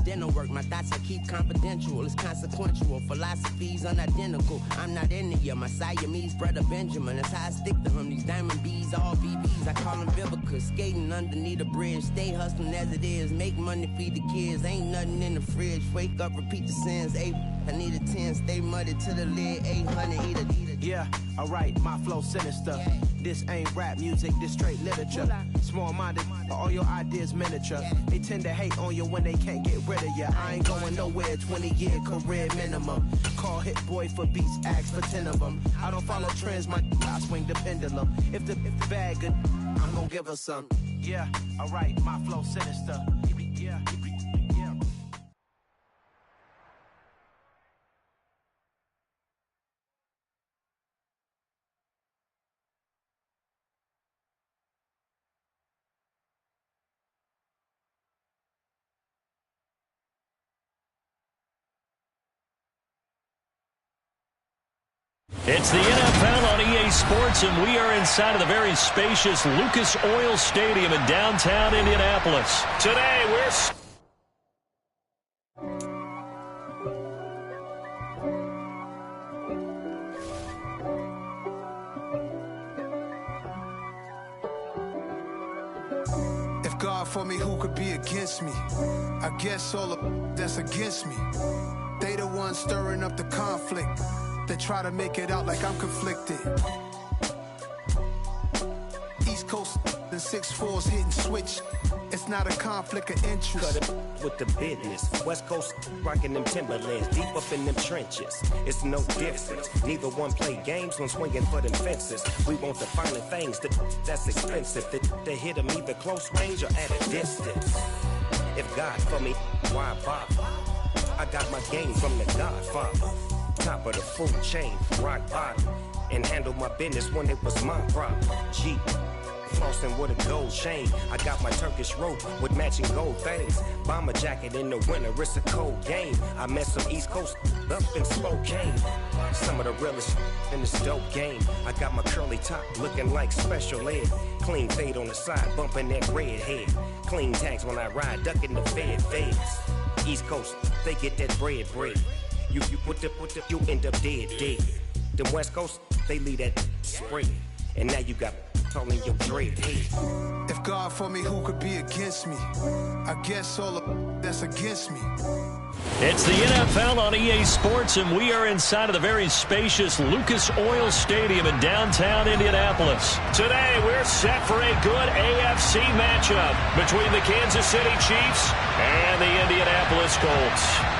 dental work. My thoughts I keep confidential. It's consequential. Philosophies unidentical. I'm not India. My Siamese brother Benjamin. That's how I stick to him. These diamond bees, all BBs. I call them Vivica. Skating underneath a bridge. Stay hustling as it is. Make money, feed the kids. Ain't nothing in the fridge. Wake up, repeat the sins. I need a 10. Stay muddy to the lid. 800. Eat it. Yeah, alright, my flow sinister. Yeah. This ain't rap music, this straight literature. Small-minded, all your ideas miniature. Yeah. They tend to hate on you when they can't get rid of you. I ain't going nowhere, 20-year career minimum. Call Hit Boy for beats, ask for 10 of them. I don't follow trends, I swing the pendulum. If the bag good, I'm gonna give her some. Yeah, alright, my flow sinister. Yeah. It's the NFL on EA Sports, and we are inside of the very spacious Lucas Oil Stadium in downtown Indianapolis. Today, If God for me, who could be against me? I guess all of that's against me. They the ones stirring up the conflict. They try to make it out like I'm conflicted. East Coast and 6'4's hitting switch. It's not a conflict of interest. Cut it with the business. West Coast rocking them Timberlands, deep up in them trenches. It's no difference. Neither one play games when swinging for them fences. We want the finer things that's expensive. They hit them either close range or at a distance. If God for me, why bother? I got my game from the Godfather. Top of the food chain, rock bottom, and handle my business when it was my problem. Jeep, flossing with a gold chain. I got my Turkish rope with matching gold things. Bomber jacket in the winter, it's a cold game. I met some East Coast up in Spokane. Some of the realest in this dope game. I got my curly top looking like special ed. Clean fade on the side, bumping that red head. Clean tags when I ride, ducking the feds. East Coast, they get that bread. You put the, you end up dead. Them West Coast, they leave that spread. And now you got all in your dread head. If God for me, who could be against me? I guess all of that's against me. It's the NFL on EA Sports, and we are inside of the very spacious Lucas Oil Stadium in downtown Indianapolis. Today, we're set for a good AFC matchup between the Kansas City Chiefs and the Indianapolis Colts.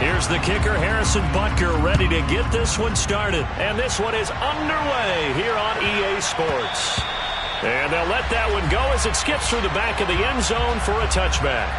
Here's the kicker, Harrison Butker, ready to get this one started. And this one is underway here on EA Sports. And they'll let that one go as it skips through the back of the end zone for a touchback.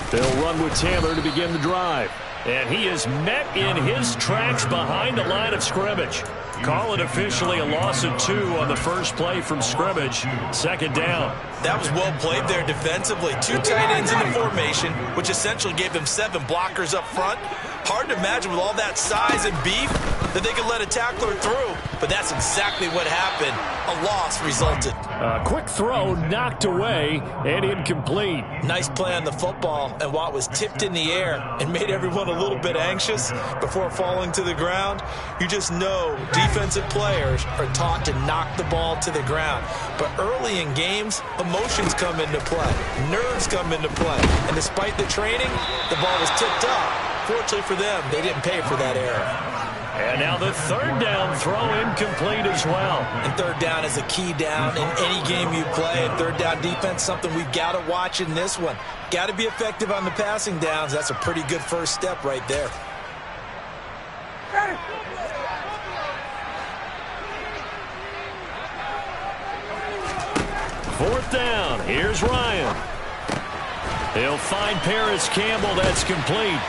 They'll run with Taylor to begin the drive. And he is met in his tracks behind the line of scrimmage. Call it officially a loss of 2 on the first play from scrimmage. Second down. That was well played there defensively. 2 tight ends in the formation, which essentially gave them 7 blockers up front. Hard to imagine with all that size and beef that they could let a tackler through. But that's exactly what happened. A loss resulted. A quick throw knocked away and incomplete. Nice play on the football, and while it was tipped in the air and made everyone a little bit anxious before falling to the ground, you just know defensive players are taught to knock the ball to the ground. But early in games, emotions come into play. Nerves come into play. And despite the training, the ball was tipped up. Fortunately for them, they didn't pay for that error. And now the third down throw incomplete as well. And third down is a key down in any game you play. And third down defense, something we've got to watch in this one. Got to be effective on the passing downs. That's a pretty good first step right there. Fourth down. Here's Ryan. He'll find Paris Campbell. That's complete.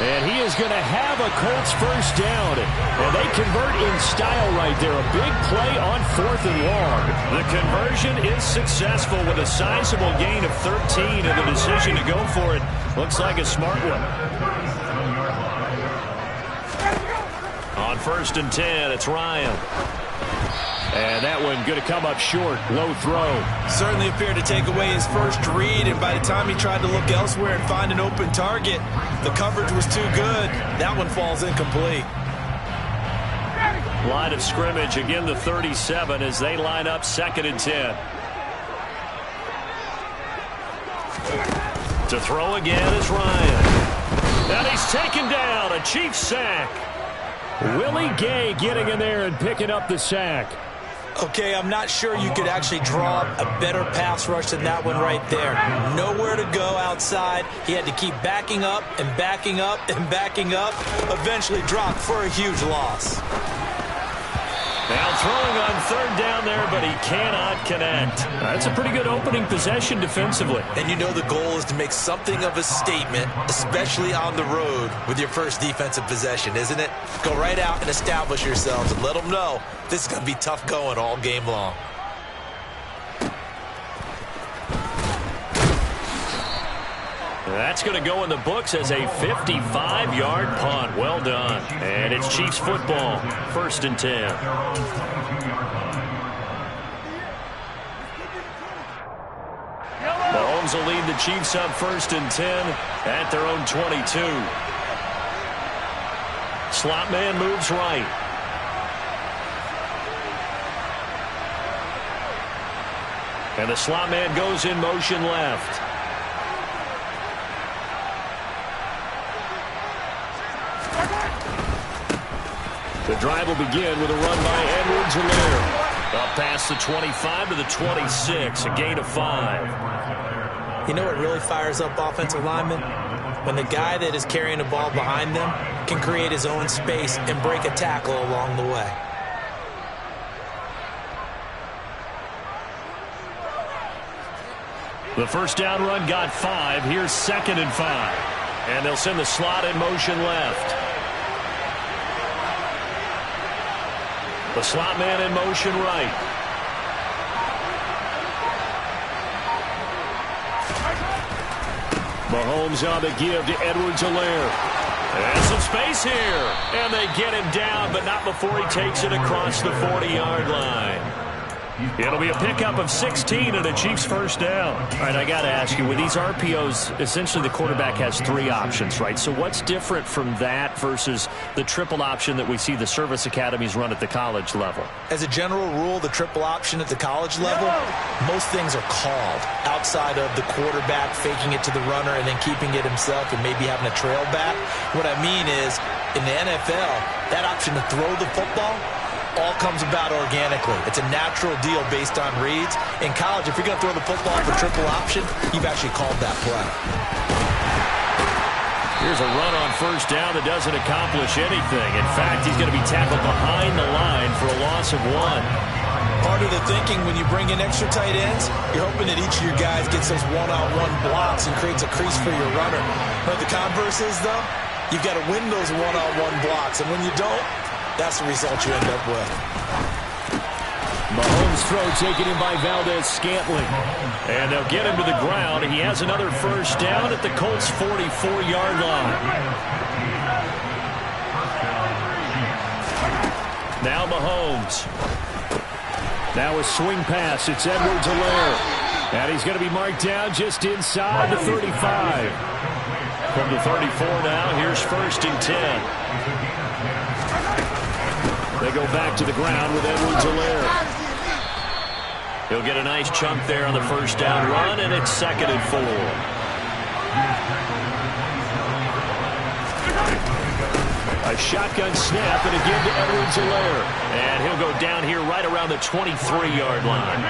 And he is going to have a Colts first down. And they convert in style right there. A big play on 4th and long. The conversion is successful with a sizable gain of 13, and the decision to go for it looks like a smart one. On 1st and 10, it's Ryan. And that one going to come up short. Low throw. Certainly appeared to take away his first read, and by the time he tried to look elsewhere and find an open target, the coverage was too good. That one falls incomplete. Line of scrimmage, again the 37 as they line up 2nd and 10. To throw again is Ryan. And he's taken down. A Chiefs sack. Willie Gay getting in there and picking up the sack. Okay, I'm not sure you could actually draw a better pass rush than that one right there. Nowhere to go outside. He had to keep backing up and backing up and backing up. Eventually dropped for a huge loss. Now throwing on 3rd down there, but he cannot connect. That's a pretty good opening possession defensively. And you know the goal is to make something of a statement, especially on the road with your first defensive possession, isn't it? Go right out and establish yourselves and let them know this is going to be tough going all game long. That's going to go in the books as a 55-yard punt. Well done. And it's Chiefs football. 1st and 10. Mahomes will lead the Chiefs up 1st and 10 at their own 22. Slot man moves right. And the slot man goes in motion left. The drive will begin with a run by Edwards-Helaire. Up past the 25 to the 26, a gain of 5. You know what really fires up offensive linemen? When the guy that is carrying the ball behind them can create his own space and break a tackle along the way. The first down run got 5. Here's 2nd and 5. And they'll send the slot in motion left. The slot man in motion right. Mahomes on the give to Edwards-Helaire. And some space here. And they get him down, but not before he takes it across the 40-yard line. It'll be a pickup of 16 and a Chiefs first down. All right, I got to ask you, with these RPOs, essentially the quarterback has 3 options, right? So what's different from that versus the triple option that we see the service academies run at the college level? As a general rule, the triple option at the college level, most things are called outside of the quarterback faking it to the runner and then keeping it himself and maybe having a trail back. What I mean is, in the NFL, that option to throw the football all comes about organically. It's a natural deal based on reads. In college, if you're going to throw the football for triple option, you've actually called that play. Here's a run on first down that doesn't accomplish anything. In fact, he's going to be tackled behind the line for a loss of 1. Part of the thinking when you bring in extra tight ends, you're hoping that each of your guys gets those one-on-one blocks and creates a crease for your runner. But the converse is, though, you've got to win those one-on-one blocks. And when you don't, that's the result you end up with. Mahomes' throw taken in by Valdez-Scantling. And they'll get him to the ground. He has another first down at the Colts' 44-yard line. Now Mahomes. Now a swing pass. It's Edwards-Helaire. And he's going to be marked down just inside the 35. From the 34 now, here's 1st and 10. They go back to the ground with Edwards-Helaire. He'll get a nice chunk there on the first down run, and it's 2nd and 4. A shotgun snap, and again to Edwards-Helaire. And he'll go down here right around the 23-yard line.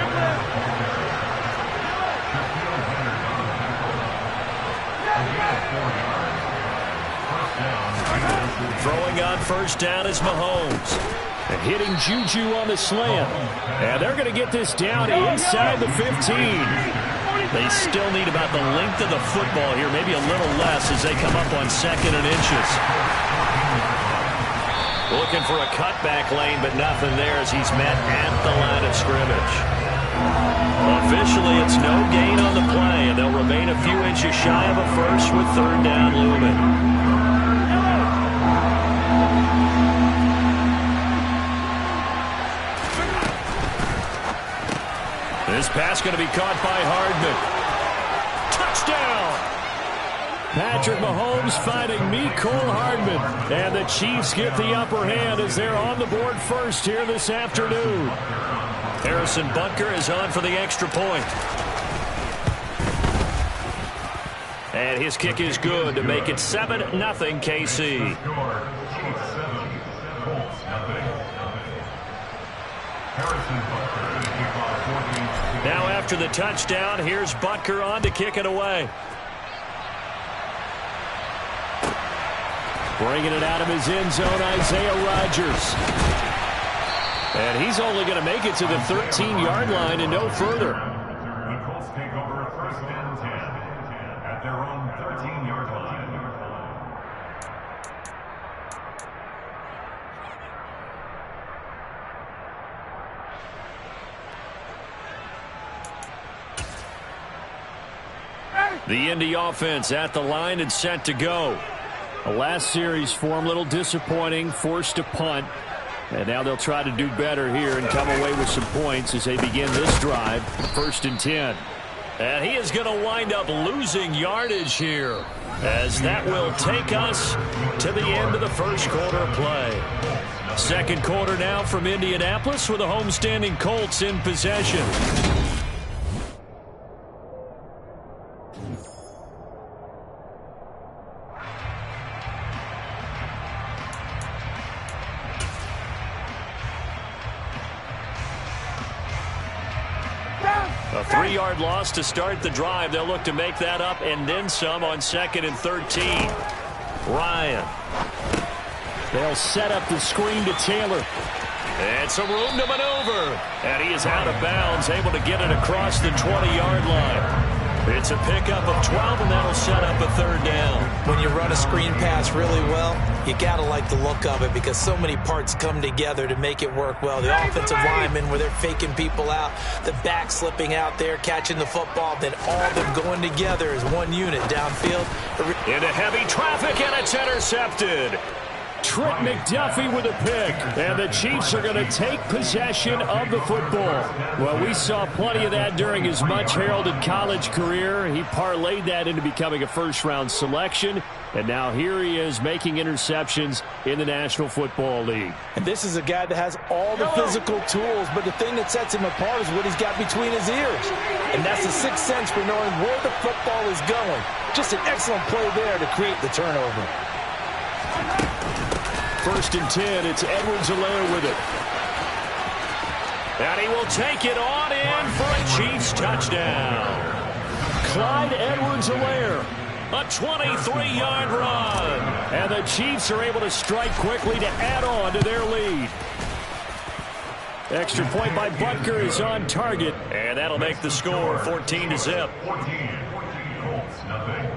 Throwing on first down is Mahomes. And hitting Juju on the slant. And they're going to get this down inside the 15. They still need about the length of the football here, maybe a little less as they come up on 2nd and inches. Looking for a cutback lane, but nothing there as he's met at the line of scrimmage. Officially, it's no gain on the play, and they'll remain a few inches shy of a first with 3rd down looming. This pass going to be caught by Hardman. Touchdown! Patrick Mahomes finding Mecole Hardman. And the Chiefs get the upper hand as they're on the board first here this afternoon. Harrison Butker is on for the extra point. And his kick is good to make it 7-0 KC. Now after the touchdown, here's Butker on to kick it away. Bringing it out of his end zone, Isaiah Rodgers. And he's only going to make it to the 13-yard line and no further. The Colts take over 1st and 10 at their own 13-yard line. The Indy offense at the line and set to go. The last series for him, a little disappointing, forced to punt. And now they'll try to do better here and come away with some points as they begin this drive, 1st and 10. And he is going to wind up losing yardage here, as that will take us to the end of the first quarter of play. 2nd quarter now from Indianapolis with the homestanding Colts in possession. A 3-yard loss to start the drive. They'll look to make that up and then some on 2nd and 13. Ryan. They'll set up the screen to Taylor. And some room to maneuver. And he is out of bounds, able to get it across the 20-yard line. It's a pickup of 12, and that'll set up a 3rd down. When you run a screen pass really well, you got to like the look of it because so many parts come together to make it work well. The offensive linemen, where they're faking people out, the back slipping out there, catching the football, then all of them going together as one unit downfield. Into heavy traffic, and it's intercepted. Trent McDuffie with a pick, and the Chiefs are going to take possession of the football. Well, we saw plenty of that during his much-heralded college career. He parlayed that into becoming a first-round selection, and now here he is making interceptions in the National Football League. And this is a guy that has all the physical tools, but the thing that sets him apart is what he's got between his ears. And that's the sixth sense for knowing where the football is going. Just an excellent play there to create the turnover. 1st and 10, it's Edwards-Helaire with it. And he will take it on in for a Chiefs touchdown. Clyde Edwards-Helaire, a 23-yard run. And the Chiefs are able to strike quickly to add on to their lead. Extra point by Butker is on target. And that'll make the score 14-0. 14, Colts, nothing.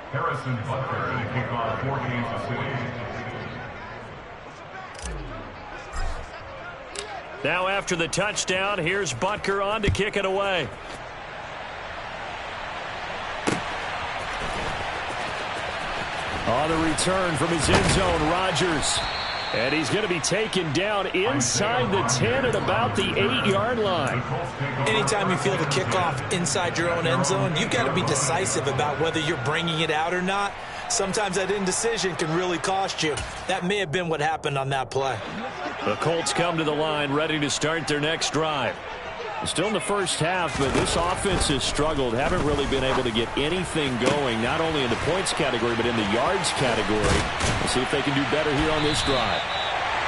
Harrison Butker to kick off 14-6. Now after the touchdown, here's Butker on to kick it away. On the return from his end zone, Rodgers. And he's going to be taken down inside the 10 at about the 8-yard line. Anytime you feel the kickoff inside your own end zone, you've got to be decisive about whether you're bringing it out or not. Sometimes that indecision can really cost you. That may have been what happened on that play. The Colts come to the line ready to start their next drive. Still in the first half, but this offense has struggled. Haven't really been able to get anything going, not only in the points category, but in the yards category. We'll see if they can do better here on this drive.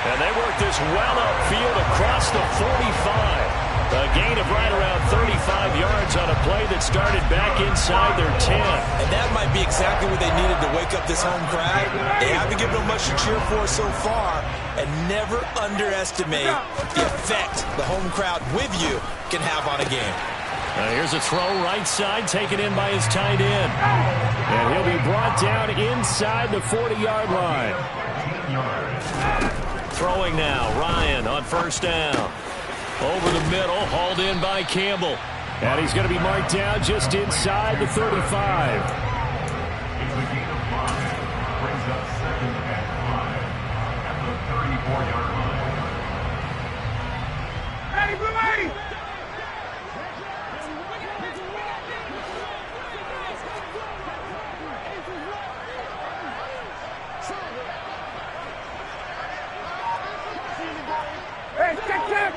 And they work this well upfield across the 45. A gain of right around 35 yards on a play that started back inside their 10. And that might be exactly what they needed to wake up this home crowd. They haven't given them much to cheer for so far, and never underestimate the effect the home crowd with you can have on a game. Here's a throw right side, taken in by his tight end. And he'll be brought down inside the 40-yard line. Throwing now, Ryan on first down. Over the middle, hauled in by Campbell. And he's going to be marked down just inside the 35. It's a gain of 5. Brings up 2nd and 5 at the 34-yard line. Hey, Billy! Hey, check!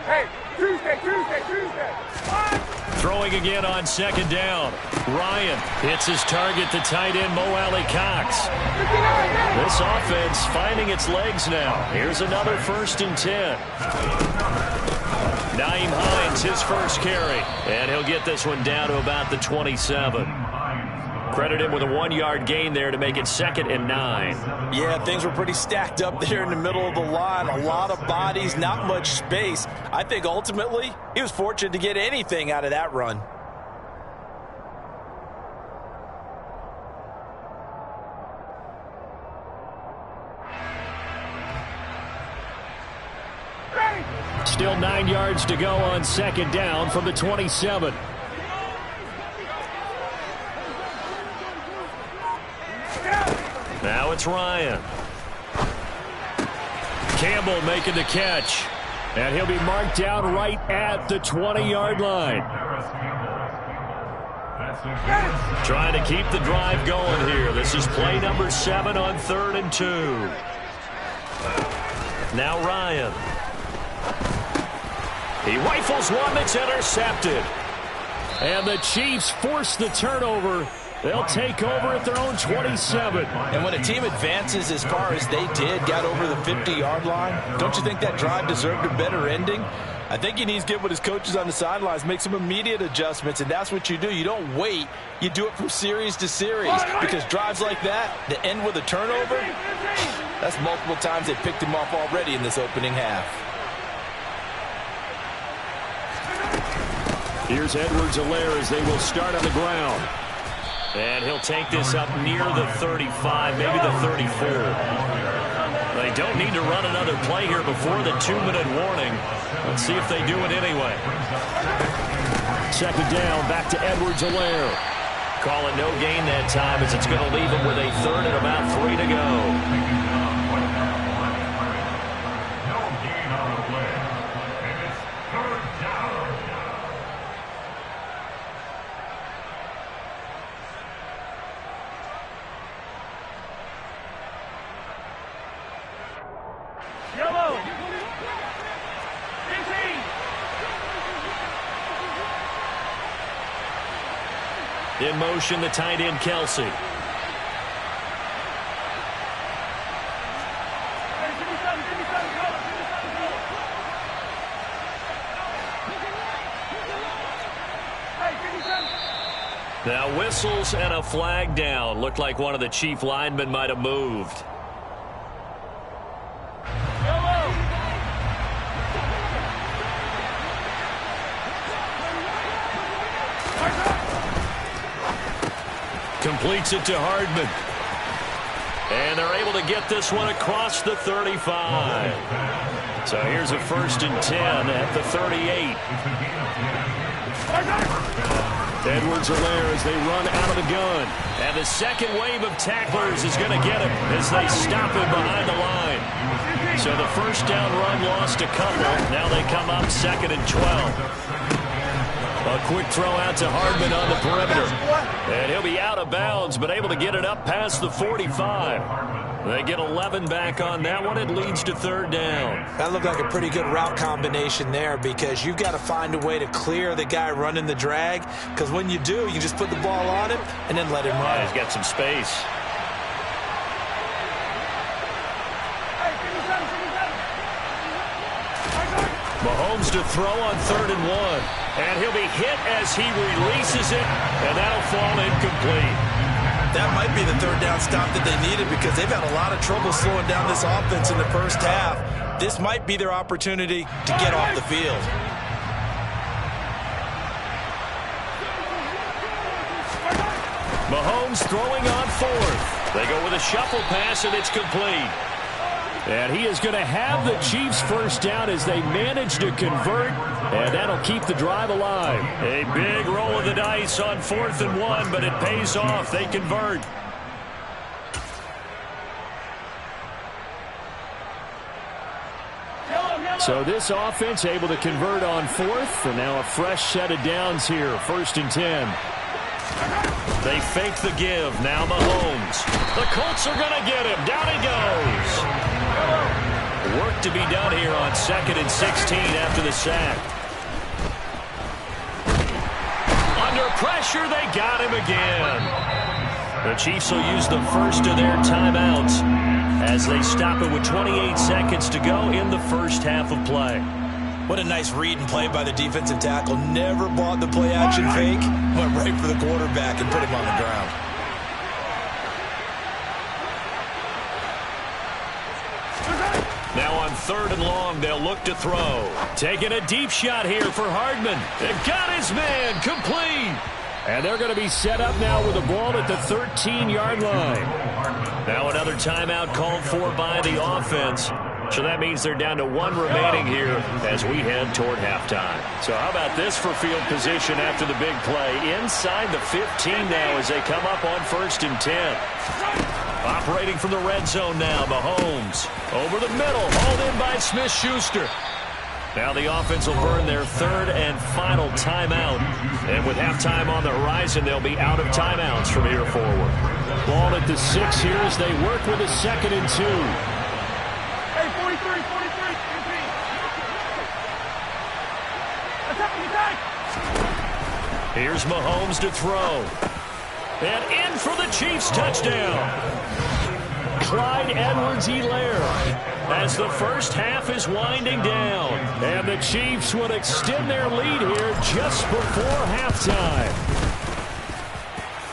Hey, Tuesday! Throwing again on second down. Ryan hits his target, the tight end, Mo Alley Cox. This offense finding its legs now. Here's another 1st and 10. Nyheim Hines, his first carry. And he'll get this one down to about the 27. Credit him with a 1-yard gain there to make it 2nd and 9. Yeah, things were pretty stacked up there in the middle of the line. A lot of bodies, not much space. I think ultimately he was fortunate to get anything out of that run. Still 9 yards to go on second down from the 27. Now it's Ryan. Campbell making the catch. And he'll be marked down right at the 20-yard line. Trying to keep the drive going here. This is play number 7 on 3rd and 2. Now Ryan. He rifles one that's intercepted. And the Chiefs force the turnover. They'll take over at their own 27. And when a team advances as far as they did, got over the 50-yard line, don't you think that drive deserved a better ending? I think he needs to get with his coaches on the sidelines, make some immediate adjustments, and that's what you do. You don't wait. You do it from series to series, because drives like that that end with a turnover, that's multiple times they picked him off already in this opening half. Here's Edwards-Helaire as they will start on the ground. And he'll take this up near the 35, maybe the 34. They don't need to run another play here before the 2-minute warning. Let's see if they do it anyway. Second down, back to Edwards-Helaire. Call it no gain that time as it's going to leave him with a 3rd and about 3 to go. No gain on the play. And it's 3rd down. Yellow! In motion, the tight end, Kelsey. Now whistles and a flag down. Looked like one of the Chief linemen might have moved. Completes it to Hardman. And they're able to get this one across the 35. So here's a 1st and 10 at the 38. Edwards-Helaire as they run out of the gun. And the second wave of tacklers is going to get him as they stop him behind the line. So the first down run lost a couple. Now they come up 2nd and 12. A quick throw out to Hardman on the perimeter. And he'll be out of bounds, but able to get it up past the 45. They get 11 back on that one. It leads to 3rd down. That looked like a pretty good route combination there, because you've got to find a way to clear the guy running the drag, because when you do, you just put the ball on him and then let him run. Yeah, he's got some space. Mahomes to throw on 3rd and 1. And he'll be hit as he releases it, and that'll fall incomplete. That might be the 3rd down stop that they needed because they've had a lot of trouble slowing down this offense in the first half. This might be their opportunity to get off the field. Mahomes throwing on 4th. They go with a shuffle pass, and it's complete. And he is going to have the Chiefs first down as they manage to convert, and that'll keep the drive alive. A big roll of the dice on 4th and 1, but it pays off. They convert. So this offense able to convert on 4th, and now a fresh set of downs here, 1st and 10. They fake the give. Now Mahomes. The Colts are going to get him. Down he goes. Work to be done here on 2nd and 16 after the sack. Under pressure, they got him again. The Chiefs will use the first of their timeouts as they stop it with 28 seconds to go in the first half of play. What a nice read and play by the defensive tackle. Never bought the play-action fake. Went right for the quarterback and put him on the ground. Now on 3rd and long, they'll look to throw. Taking a deep shot here for Hardman. They've got his man complete. And they're going to be set up now with the ball at the 13-yard line. Now another timeout called for by the offense. So that means they're down to 1 remaining here as we head toward halftime. So how about this for field position after the big play? Inside the 15 now as they come up on 1st and 10. Operating from the red zone now, Mahomes. Over the middle, hauled in by Smith-Schuster. Now the offense will burn their 3rd and final timeout. And with halftime on the horizon, they'll be out of timeouts from here forward. Ball at the 6 here as they work with a 2nd and 2. Hey, 43. Attack. Here's Mahomes to throw. And in for the Chiefs touchdown. Clyde Edwards-Helaire as the first half is winding down. And the Chiefs would extend their lead here just before halftime.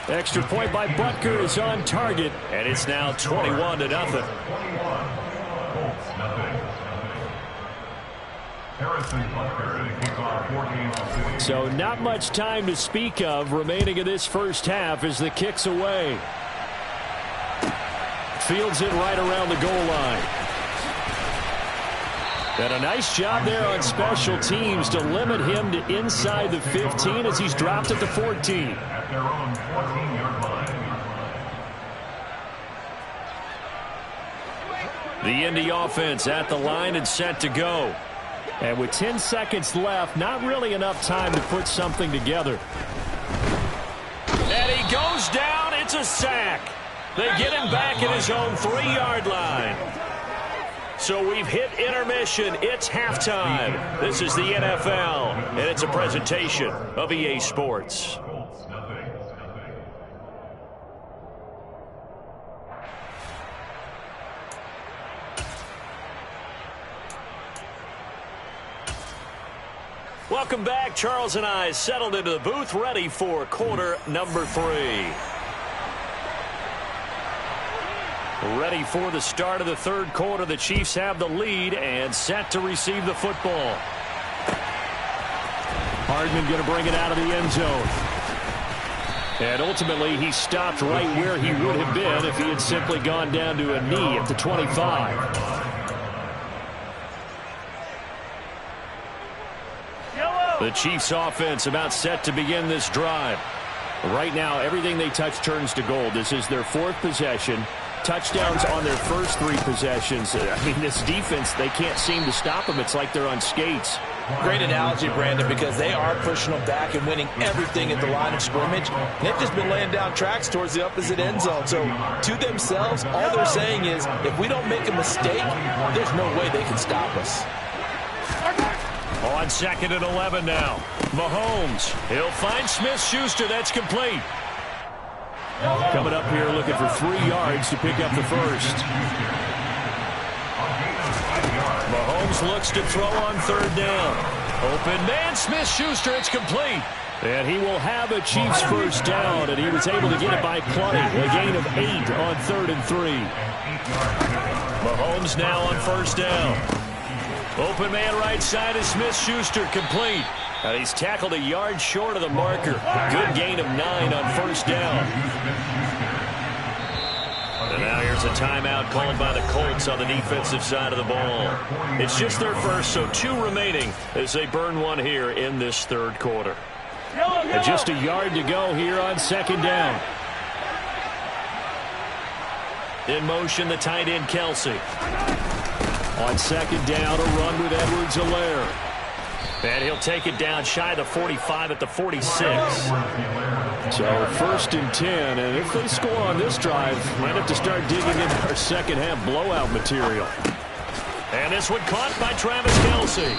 Extra point by Butker is on target, and it's now 21-0. So not much time to speak of remaining in this first half as the kick's away. Fields it right around the goal line. And a nice job there on special teams to limit him to inside the 15 as he's dropped at the 14. At their own 14-yard line. The Indy offense at the line and set to go. And with 10 seconds left, not really enough time to put something together. And he goes down. It's a sack. They get him back at his own 3-yard line. So we've hit intermission. It's halftime. This is the NFL, and it's a presentation of EA Sports. Welcome back. Charles and I settled into the booth, ready for quarter number 3. Ready for the start of the 3rd quarter. The Chiefs have the lead and set to receive the football. Hardman going to bring it out of the end zone. And ultimately, he stopped right where he would have been if he had simply gone down to a knee at the 25. The Chiefs offense about set to begin this drive. Right now, everything they touch turns to gold. This is their 4th possession. Touchdowns on their first 3 possessions. I mean, this defense, they can't seem to stop them. It's like they're on skates. Great analogy, Brandon, because they are pushing them back and winning everything at the line of scrimmage. They've just been laying down tracks towards the opposite end zone. So, to themselves, all they're saying is, if we don't make a mistake, there's no way they can stop us. On 2nd and 11 now. Mahomes. He'll find Smith-Schuster. That's complete. Coming up here looking for 3 yards to pick up the first. Mahomes Mahomes looks to throw on third down. Open man, Smith-Schuster, it's complete. And he will have a Chiefs first down, and he was able to get it by plenty. A gain of 8 on 3rd and 3. Mahomes now on first down. Open man right side is Smith-Schuster, complete. And he's tackled a yard short of the marker. Good gain of 9 on first down. And now here's a timeout called by the Colts on the defensive side of the ball. It's just their first, so 2 remaining as they burn one here in this third quarter. And just a yard to go here on second down. In motion, the tight end, Kelce. On second down, a run with Edwards-Helaire. And he'll take it down shy of the 45 at the 46. So 1st and 10, and if they score on this drive, might have to start digging into our second half blowout material. And this one caught by Travis Kelce.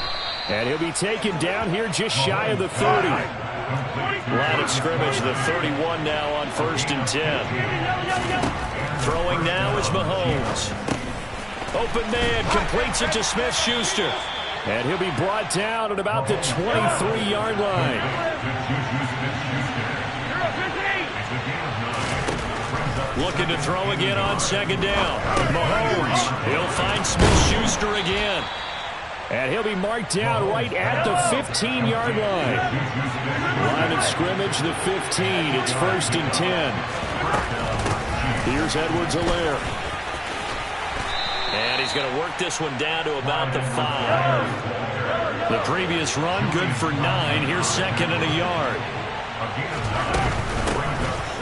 And he'll be taken down here just shy of the 30. Line of scrimmage, the 31 now on 1st and 10. Throwing now is Mahomes. Open man, completes it to Smith-Schuster. And he'll be brought down at about the 23-yard line. Looking to throw again on second down. Mahomes, he'll find Smith-Schuster again. And he'll be marked down right at the 15-yard line. Line of scrimmage, the 15. It's 1st and 10. Here's Edwards-Helaire. And he's going to work this one down to about the 5. The previous run, good for 9. Here's 2nd and a yard.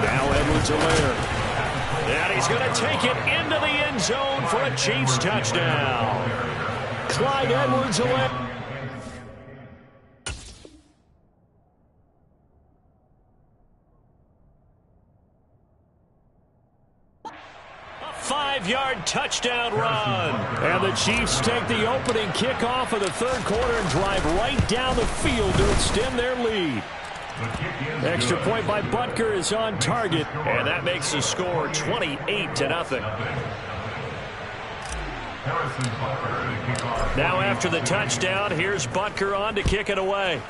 Now Edwards-Helaire. And he's going to take it into the end zone for a Chiefs touchdown. Clyde Edwards-Helaire. A 5-yard touchdown run. And the Chiefs take the opening kickoff of the third quarter and drive right down the field to extend their lead. Extra point by Butker is on target, and that makes the score 28-0. Now after the touchdown, here's Butker on to kick it away.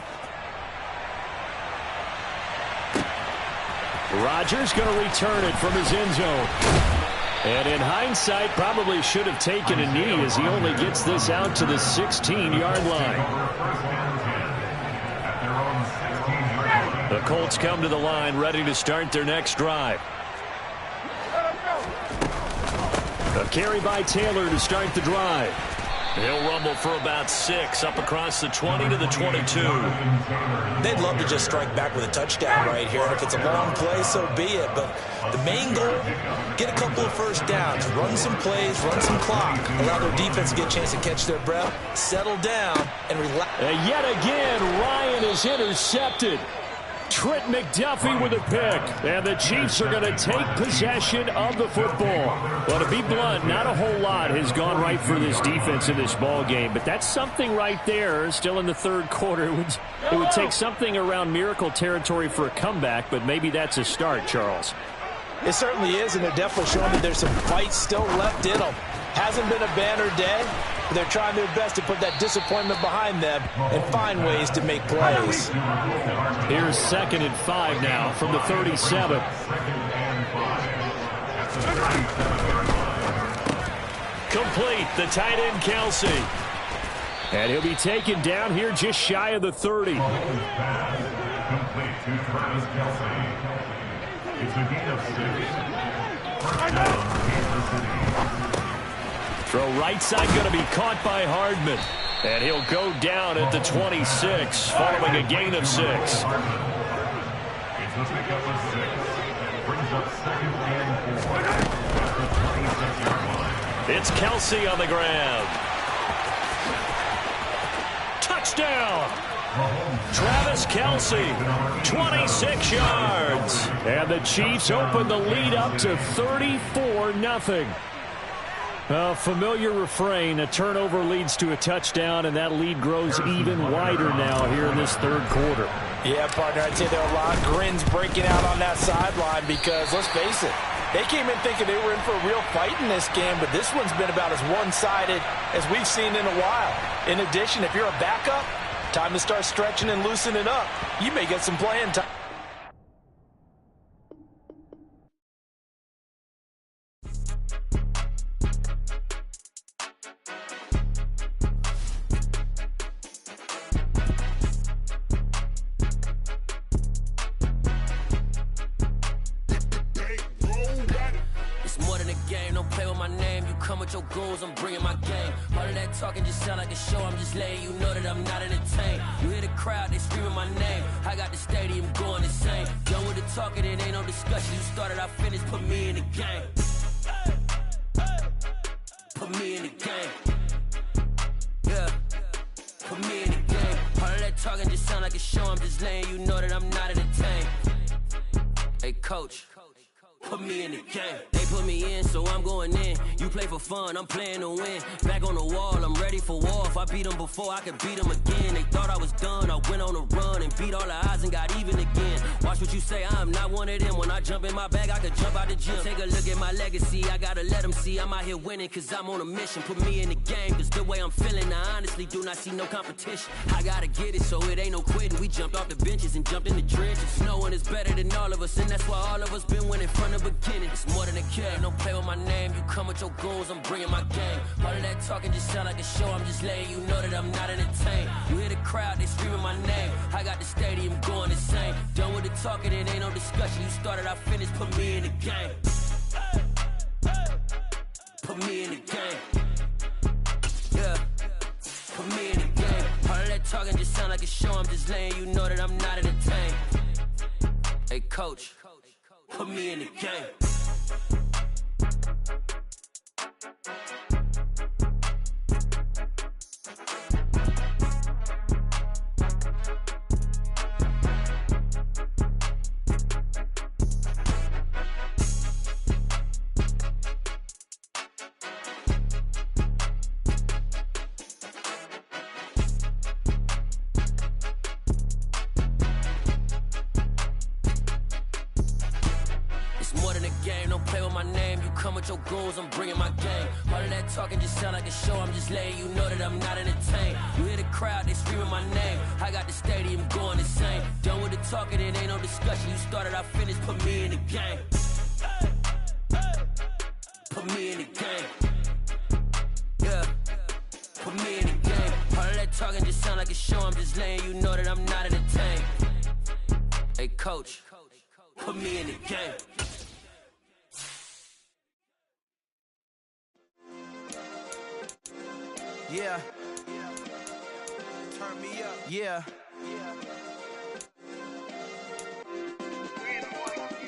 Rodgers going to return it from his end zone. And in hindsight, probably should have taken a knee as he only gets this out to the 16-yard line. The Colts come to the line ready to start their next drive. A carry by Taylor to start the drive. He'll rumble for about 6 up across the 20 to the 22. They'd love to just strike back with a touchdown right here. And if it's a long play, so be it. But the main goal, get a couple of first downs, run some plays, run some clock, allow their defense to get a chance to catch their breath, settle down, and relax. And yet again, Ryan is intercepted. Trent McDuffie with a pick. And the Chiefs are going to take possession of the football. Well, to be blunt, not a whole lot has gone right for this defense in this ball game. But that's something right there. Still in the third quarter. It would take something around miracle territory for a comeback. But maybe that's a start, Charles. It certainly is, and they're definitely showing that there's some fight still left in them. Hasn't been a banner day, but they're trying their best to put that disappointment behind them and find ways to make plays. Here's 2nd and 5 now from the 37. Complete, the tight end Kelce. And he'll be taken down here just shy of the 30. Complete to Travis Kelce. It's a gain of 6. First down, Kansas City. Throw right side going to be caught by Hardman. And he'll go down at the 26 following a gain of 6. It's a pickup of 6. Brings up 2nd and 4. At the 26-yard line. It's Kelce on the ground. Touchdown! Travis Kelce, 26 yards. And the Chiefs open the lead up to 34-0. A familiar refrain, a turnover leads to a touchdown, and that lead grows even wider now here in this third quarter. Yeah, partner, I'd say there are a lot of grins breaking out on that sideline because, let's face it, They came in thinking they were in for a real fight in this game, but this one's been about as one-sided as we've seen in a while. In addition, if you're a backup, time to start stretching and loosening up. You may get some playing time. Your goals, I'm bringing my game. All of that talking just sound like a show. I'm just letting you know that I'm not entertained. You hear the crowd, they screaming my name. I got the stadium going insane. Done with the talking, it ain't no discussion. You started, I finished, put me in the game. Put me in the game. Yeah, put me in the game. All of that talking just sound like a show. I'm just letting you know that I'm not entertained. Hey, coach. Put me in the game. They put me in, so I'm going in. You play for fun, I'm playing to win. Back on the wall, I'm ready for war. If I beat them before, I could beat them again. They thought I was done, I went on a run and beat all the odds and got even again. Watch what you say, I'm not one of them. When I jump in my bag, I could jump out the gym. Take a look at my legacy, I gotta let them see I'm out here winning, cause I'm on a mission. Put me in the game, cause the way I'm feeling, I honestly do not see no competition. I gotta get it, so it ain't no quitting. We jumped off the benches and jumped in the trenches. No one is better than all of us, and that's why all of us been winning from the beginning. It's more than a game, don't play with my name. You come with your goals, I'm bringing my game. All of that talking just sound like a show. I'm just letting you know that I'm not entertained. You hear the crowd, they screaming my name. I got the stadium going insane. Done with the talking, it ain't no discussion. You started, I finished, put me in the game. Put me in the game. Yeah, put me in the game. All of that talking just sound like a show. I'm just letting you know that I'm not entertained. Hey, coach. Put me in the game. Your goals, I'm bringing my game. All of that talking just sound like a show. I'm just letting you know that I'm not entertained. You hear the crowd, they screaming my name. I got the stadium going insane. Done with the talking, it ain't no discussion. You started, I finished, put me in the game. Put me in the game. Yeah, put me in the game. All of that talking just sound like a show. I'm just letting you know that I'm not entertained. Hey, coach, put me in the game. Yeah. Turn me up. Yeah.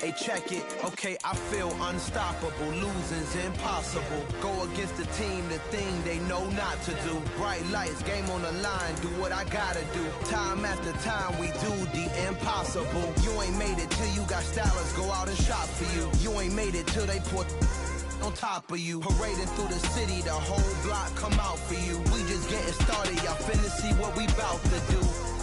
Hey, check it. Okay, I feel unstoppable. Losing's impossible. Go against the team, the thing they know not to do. Bright lights, game on the line. Do what I gotta do. Time after time, we do the impossible. You ain't made it till you got stylists go out and shop for you. You ain't made it till they put on top of you. Parading through the city, the whole block come out for you. We just getting started, y'all finna see what we bout to do.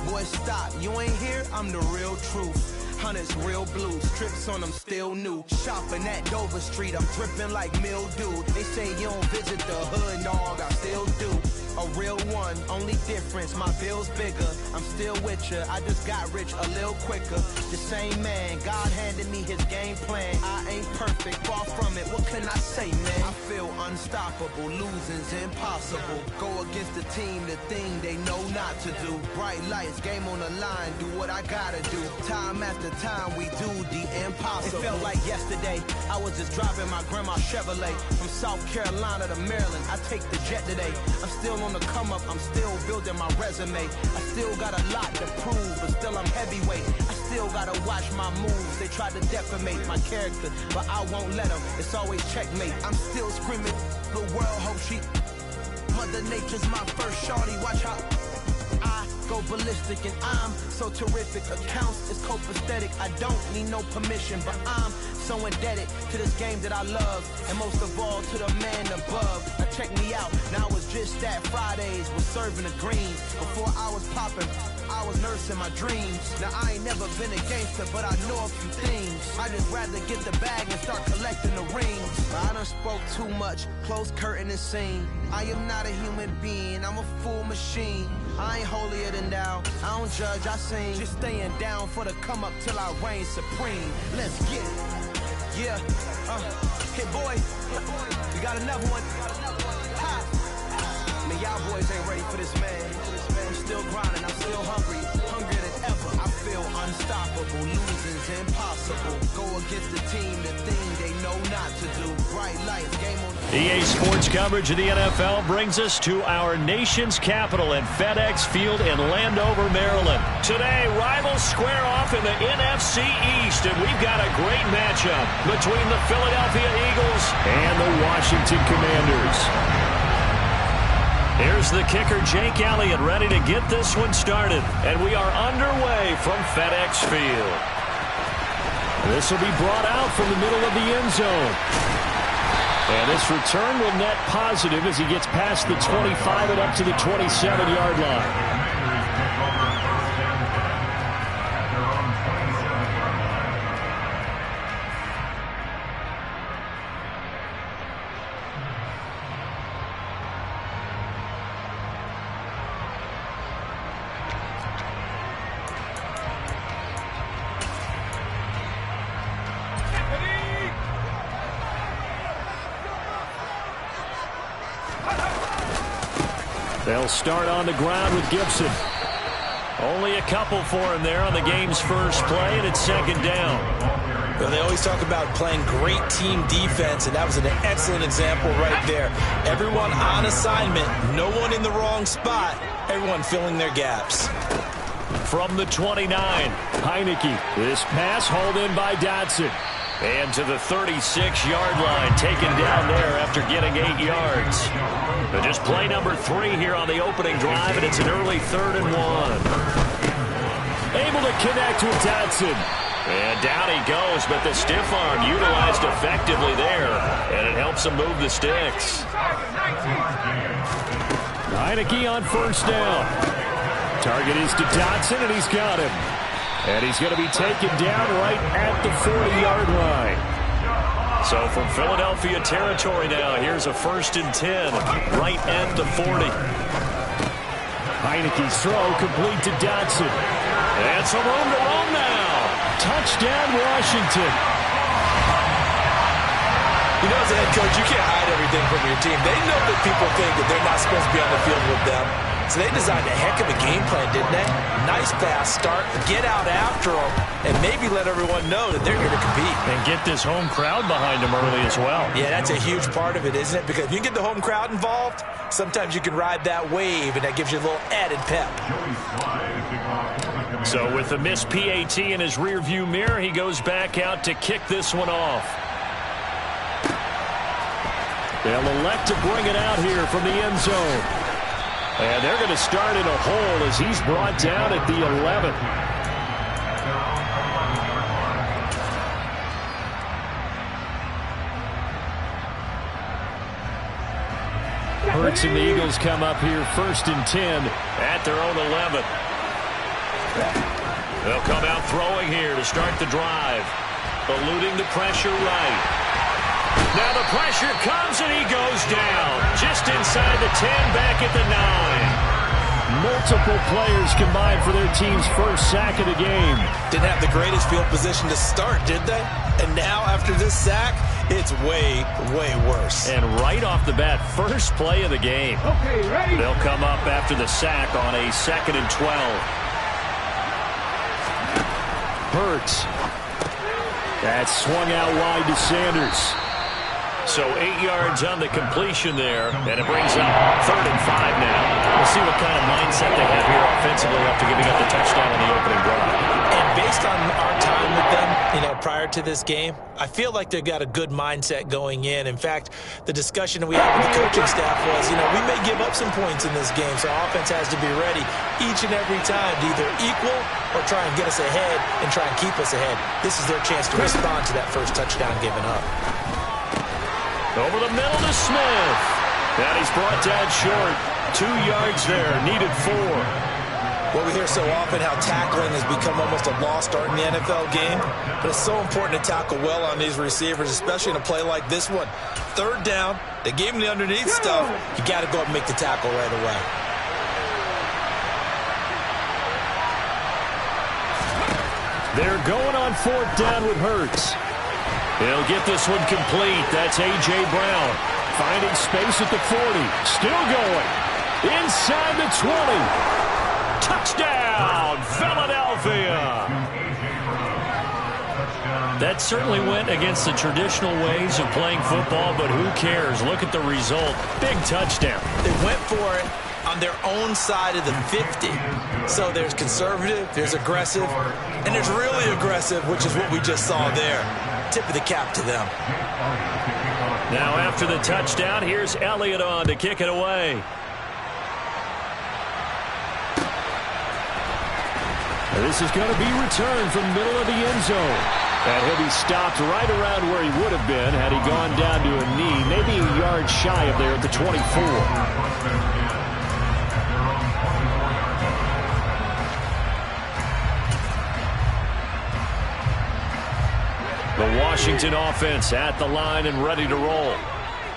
Boy, stop, you ain't here, I'm the real truth. Hunters, real blue, strips on them still new. Shopping at Dover Street, I'm dripping like mildew. They say you don't visit the hood, dog, I still do. A real one, only difference, my bill's bigger. I'm still with ya, I just got rich a little quicker. The same man, God handed me his game plan. I ain't perfect, far from it, what can I say, man? I feel unstoppable, losing's impossible. Go against the team, the thing they know not to do. Bright lights, game on the line, do what I gotta do. Time after time, we do the impossible. It felt like yesterday, I was just driving my grandma's Chevrolet. From South Carolina to Maryland, I take the jet today. I'm still on the come up, I'm still building my resume. I still got a lot to prove, but still I'm heavyweight. I still gotta watch my moves. They try to defamate my character, but I won't let them. It's always checkmate. I'm still screaming, the world hope she. Mother Nature's my first shorty, watch how I go ballistic and I'm so terrific. Accounts is copacetic, I don't need no permission, but I'm so indebted to this game that I love, and most of all to the man above. Now check me out, now it's just that Fridays was serving the greens. Before I was popping, I was nursing my dreams. Now I ain't never been a gangster, but I know a few things. I just rather get the bag and start collecting the rings. I done spoke too much, close curtain and scene. I am not a human being, I'm a full machine. I ain't holier than thou, I don't judge, I sing. Just staying down for the come up till I reign supreme. Let's get it. Yeah, hit boy, we got another one. Ha. Man, y'all boys ain't ready for this, man. I'm still grinding, I'm still hungry, hungrier than ever. I feel unstoppable, losing's impossible. Go against the team, the thing they know not to do. Bright lights, game on. EA Sports coverage of the NFL brings us to our nation's capital at FedEx Field in Landover, Maryland. Today, rivals square off in the NFC East, and we've got a great matchup between the Philadelphia Eagles and the Washington Commanders. Here's the kicker, Jake Elliott, ready to get this one started. And we are underway from FedEx Field. This will be brought out from the middle of the end zone. And this return will net positive as he gets past the 25 and up to the 27-yard line. They'll start on the ground with Gibson. Only a couple for him there on the game's first play, and it's second down. Well, they always talk about playing great team defense, and that was an excellent example right there. Everyone on assignment, no one in the wrong spot, everyone filling their gaps. From the 29, Heineke. This pass hauled in by Dotson. And to the 36-yard line, taken down there after getting 8 yards. But just play number 3 here on the opening drive, and it's an early 3rd and 1. Able to connect with Dotson. And down he goes, but the stiff arm utilized effectively there, and it helps him move the sticks. Heineke on first down. Target is to Dotson, and he's got him. And he's going to be taken down right at the 40-yard line. So from Philadelphia territory now, here's a 1st and 10, right at the 40. Heineke's throw complete to Dotson. And some room to roam now. Touchdown, Washington. You know, as a head coach, you can't hide everything from your team. They know that people think that they're not supposed to be on the field with them. So they designed a heck of a game plan, didn't they? Nice fast start, get out after them, and maybe let everyone know that they're here to compete. And get this home crowd behind them early as well. Yeah, that's a huge part of it, isn't it? Because if you get the home crowd involved, sometimes you can ride that wave, and that gives you a little added pep. So with the missed PAT in his rearview mirror, he goes back out to kick this one off. They'll elect to bring it out here from the end zone. And they're going to start in a hole as he's brought down at the 11. Hurts and the Eagles come up here 1st and 10 at their own 11. They'll come out throwing here to start the drive. Eluding the pressure right. Now the pressure comes and he goes down. Just inside the 10, back at the 9. Multiple players combined for their team's first sack of the game. Didn't have the greatest field position to start, did they? And now after this sack, it's way, way worse. And right off the bat, first play of the game. Okay, ready? They'll come up after the sack on a 2nd and 12. Hurts. That's swung out wide to Sanders. So 8 yards on the completion there, and it brings up 3rd and 5 now. We'll see what kind of mindset they have here offensively after giving up the touchdown on the opening drive. And based on our time with them, prior to this game, I feel like they've got a good mindset going in. In fact, the discussion we had with the coaching staff was, we may give up some points in this game, so our offense has to be ready each and every time to either equal or try and get us ahead and try and keep us ahead. This is their chance to respond to that first touchdown given up. Over the middle to Smith. And he's brought down short. 2 yards there, needed 4. Well, we hear so often how tackling has become almost a lost art in the NFL game, but it's so important to tackle well on these receivers, especially in a play like this one. Third down, they gave him the underneath stuff. You got to go up and make the tackle right away. They're going on fourth down with Hurts. He'll get this one complete. That's A.J. Brown. Finding space at the 40. Still going. Inside the 20. Touchdown, Philadelphia. That certainly went against the traditional ways of playing football, but who cares? Look at the result. Big touchdown. They went for it on their own side of the 50. So there's conservative, there's aggressive, and there's really aggressive, which is what we just saw there. Tip of the cap to them. Now after the touchdown, here's Elliott on to kick it away. This is going to be returned from middle of the end zone. And he'll be stopped right around where he would have been had he gone down to a knee, maybe a yard shy of there at the 24. The Washington offense at the line and ready to roll.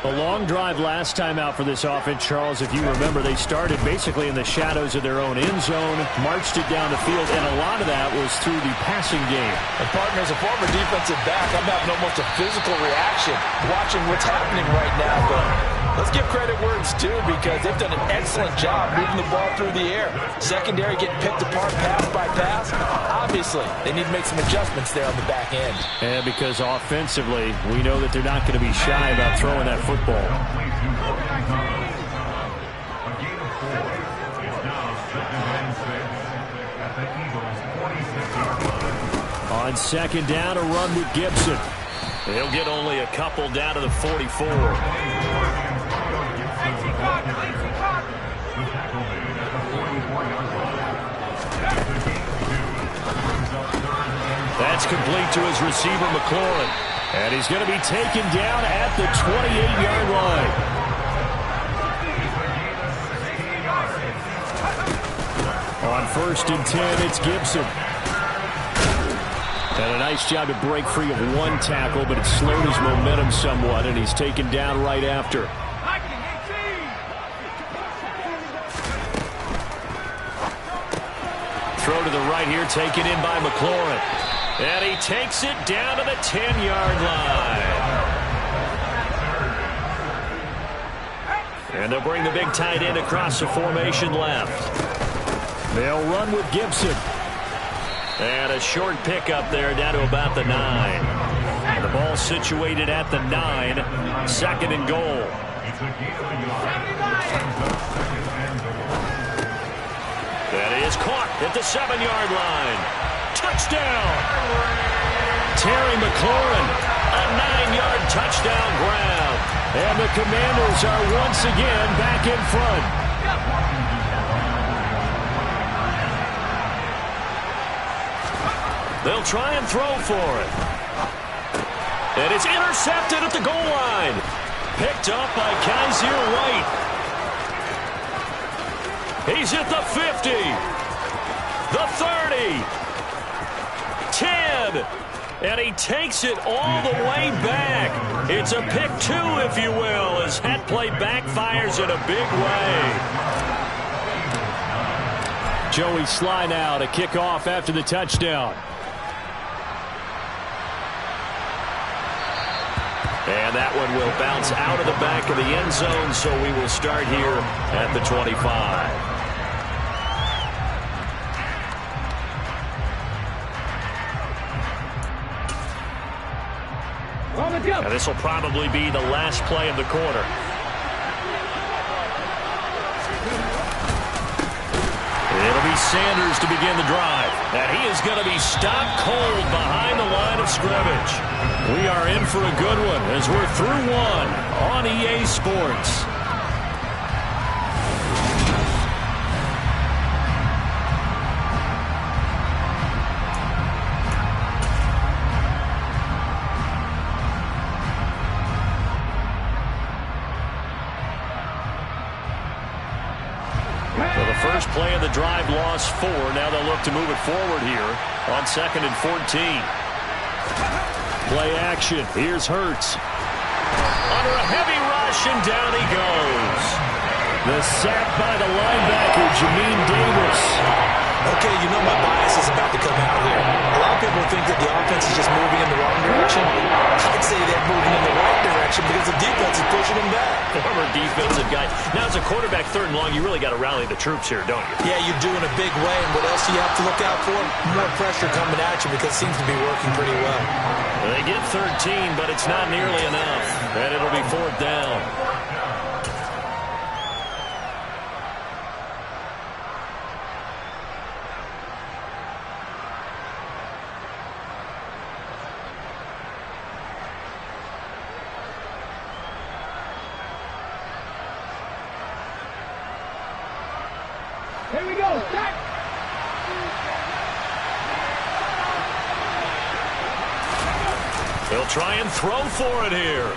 A long drive last time out for this offense, Charles. If you remember, they started basically in the shadows of their own end zone, marched it down the field, and a lot of that was through the passing game. And partner, as a former defensive back, I'm having almost a physical reaction watching what's happening right now. But let's give credit where it's due, because they've done an excellent job moving the ball through the air. Secondary getting picked apart pass by pass. Obviously, they need to make some adjustments there on the back end. And because offensively, we know that they're not going to be shy about throwing that football. On second down, a run with Gibson. He'll get only a couple down to the 44. That's complete to his receiver, McLaurin. And he's going to be taken down at the 28-yard line. On first and 10, it's Gibson. And a nice job to break free of one tackle, but it slowed his momentum somewhat, and he's taken down right after. Throw to the right here, taken in by McLaurin. And he takes it down to the 10-yard line. And they'll bring the big tight end across the formation left. They'll run with Gibson. And a short pickup there down to about the 9. And the ball situated at the 9. Second and goal. That is caught at the 7-yard line. Touchdown! Terry McLaurin, a 9-yard touchdown grab. And the Commanders are once again back in front. They'll try and throw for it. And it's intercepted at the goal line. Picked up by Kaiser White. He's at the 50. The 30. 10, and he takes it all the way back. It's a pick 2, if you will, as that play backfires in a big way. Joey Sly now to kick off after the touchdown. And that one will bounce out of the back of the end zone, so we will start here at the 25. Now this will probably be the last play of the quarter. It'll be Sanders to begin the drive. And he is going to be stopped cold behind the line of scrimmage. We are in for a good one as we're through one on EA Sports. First play of the drive lost 4. Now they'll look to move it forward here on 2nd and 14. Play action. Here's Hurts. Under a heavy rush, and down he goes. The sack by the linebacker, Jamin Davis. Okay, you know my bias is about to come out here. A lot of people think that the offense is just moving in the wrong direction. I'd say they're moving in the right direction because the defense is pushing them back. Former defensive guy. Now, as a quarterback, 3rd and long, you really got to rally the troops here, don't you? Yeah, you're doing a big way, and what else do you have to look out for? More pressure coming at you because it seems to be working pretty well. They get 13, but it's not nearly enough, and it'll be 4th down. Here we go. Start. He'll try and throw for it here.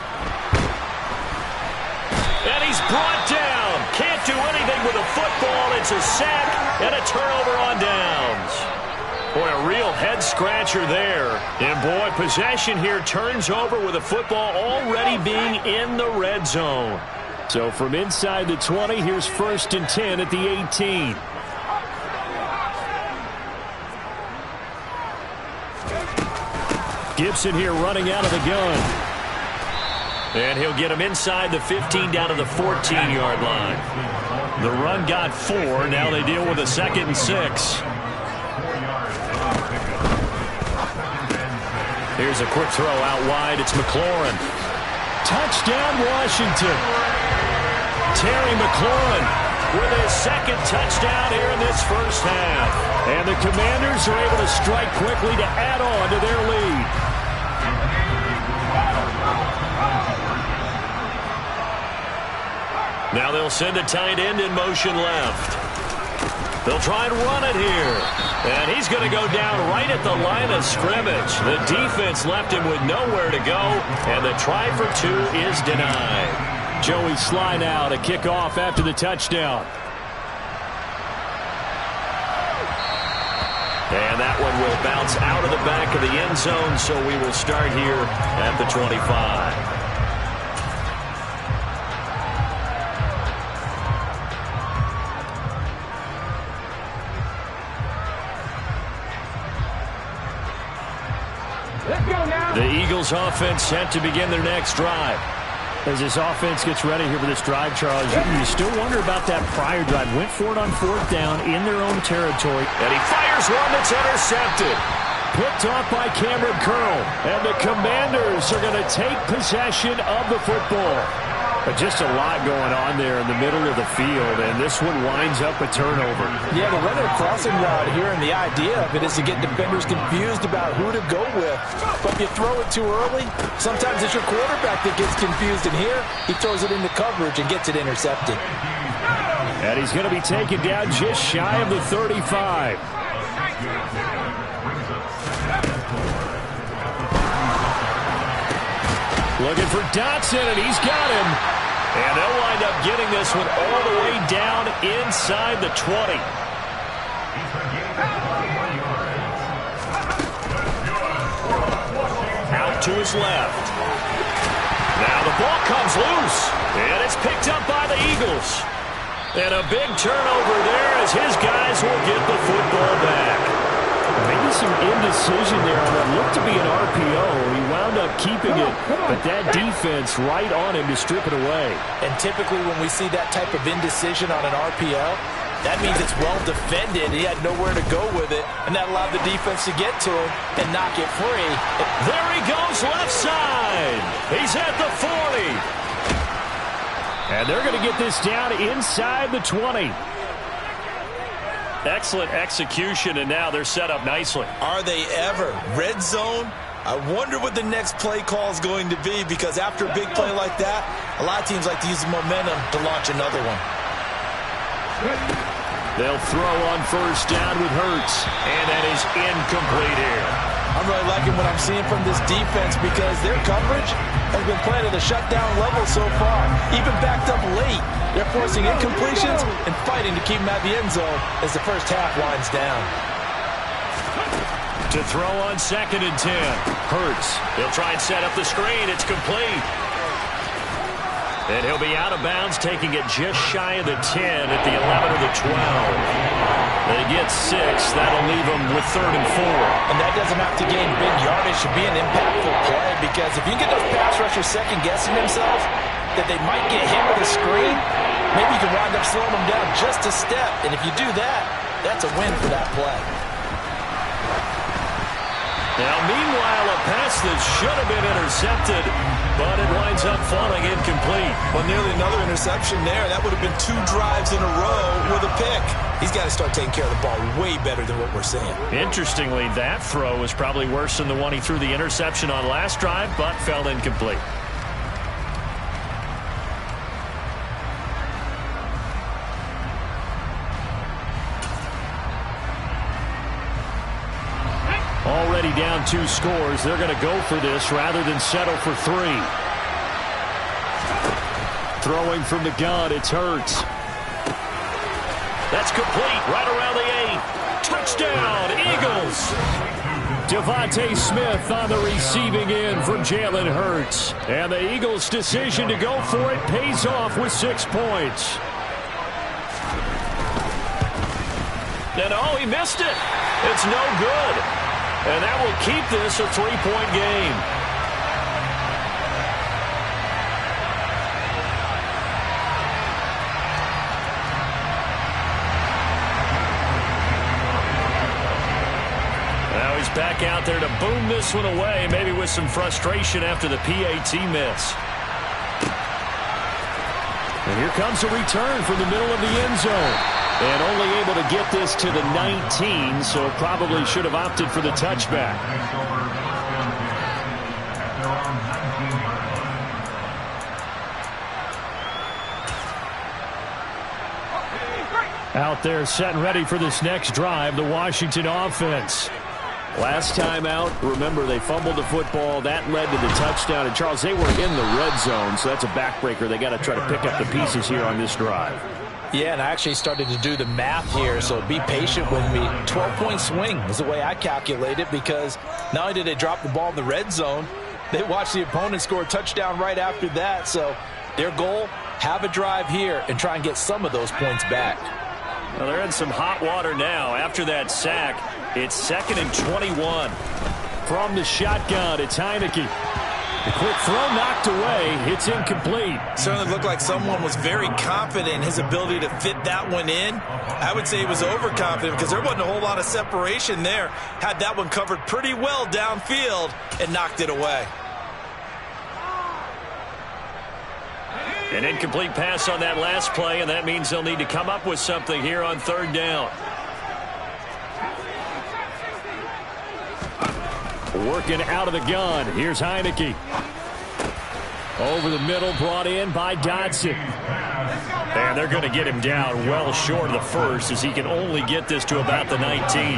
And he's brought down. Can't do anything with a football. It's a sack and a turnover on downs. Boy, a real head-scratcher there. And, boy, possession here turns over with a football already being in the red zone. So from inside the 20, here's 1st and 10 at the 18. Gibson here running out of the gun. And he'll get him inside the 15 down to the 14-yard line. The run got 4. Now they deal with a 2nd and 6. Here's a quick throw out wide. It's McLaurin. Touchdown, Washington. Terry McLaurin with his 2nd touchdown here in this first half. And the Commanders are able to strike quickly to add on to their lead. Now they'll send a tight end in motion left. They'll try and run it here. And he's going to go down right at the line of scrimmage. The defense left him with nowhere to go. And the try for 2 is denied. Joey Sly now to kick off after the touchdown. And that one will bounce out of the back of the end zone, so we will start here at the 25. Let's go now. The Eagles offense set to begin their next drive. As this offense gets ready here for this drive, Charles, you still wonder about that prior drive. Went for it on 4th down in their own territory. And he fires one that's intercepted. Picked off by Cameron Curl. And the Commanders are going to take possession of the football. But just a lot going on there in the middle of the field, and this one winds up a turnover. Yeah, they run a crossing route here, and the idea of it is to get defenders confused about who to go with. But if you throw it too early, sometimes it's your quarterback that gets confused, and here he throws it into coverage and gets it intercepted. And he's going to be taken down just shy of the 35. Looking for Dotson, and he's got him. And they'll wind up getting this one all the way down inside the 20. Out to his left. Now the ball comes loose, and it's picked up by the Eagles. And a big turnover there as his guys will get the football back. Maybe some indecision there on what looked to be an RPO. He wound up keeping it, but that defense right on him to strip it away. And typically when we see that type of indecision on an RPO, that means it's well defended. He had nowhere to go with it, and that allowed the defense to get to him and knock it free. There he goes left side. He's at the 40. And they're going to get this down inside the 20. Excellent execution, and now they're set up nicely. Are they ever? Red zone? I wonder what the next play call is going to be, because after a big play like that, a lot of teams like to use the momentum to launch another one. They'll throw on 1st down with Hurts, and that is incomplete here. I'm really liking what I'm seeing from this defense because their coverage has been playing at a shutdown level so far. Even backed up late, they're forcing incompletions and fighting to keep them at the end zone as the first half winds down. To throw on 2nd and 10. Hurts. He'll try and set up the screen. It's complete. And he'll be out of bounds, taking it just shy of the 10 at the 11 or the 12. They get 6. That'll leave them with 3rd and 4. And that doesn't have to gain big yardage to be an impactful play, because if you get those pass rushers second-guessing themselves that they might get hit with a screen, maybe you can wind up slowing them down just a step. And if you do that, that's a win for that play. Now, meanwhile, a pass that should have been intercepted, but it winds up falling incomplete. Well, nearly another interception there. That would have been 2 drives in a row with a pick. He's got to start taking care of the ball way better than what we're seeing. Interestingly, that throw was probably worse than the one he threw the interception on last drive, but fell incomplete. Already down 2 scores. They're going to go for this rather than settle for 3. Throwing from the gun, it's Hurts. That's complete right around the 8. Touchdown, Eagles. Devontae Smith on the receiving end from Jalen Hurts. And the Eagles' decision to go for it pays off with 6 points. And oh, he missed it. It's no good. And that will keep this a 3-point game. Now he's back out there to boom this one away, maybe with some frustration after the PAT miss. And here comes a return from the middle of the end zone. And only able to get this to the 19, so probably should have opted for the touchback. Out there set and ready for this next drive, the Washington offense. Last time out, remember, they fumbled the football. That led to the touchdown. And, Charles, they were in the red zone, so that's a backbreaker. They got to try to pick up the pieces here on this drive. Yeah, and I actually started to do the math here, so be patient with me. 12-point swing is the way I calculate it, because not only did they drop the ball in the red zone, they watched the opponent score a touchdown right after that. So their goal, have a drive here and try and get some of those points back. Well, they're in some hot water now. After that sack, it's 2nd and 21. From the shotgun, it's Heineke. The quick throw knocked away. It's incomplete. Certainly looked like someone was very confident in his ability to fit that one in. I would say he was overconfident because there wasn't a whole lot of separation there. Had that one covered pretty well downfield and knocked it away. An incomplete pass on that last play, and that means they'll need to come up with something here on 3rd down. Working out of the gun. Here's Heineke. Over the middle, brought in by Dodson. And they're going to get him down well short of the first, as he can only get this to about the 19.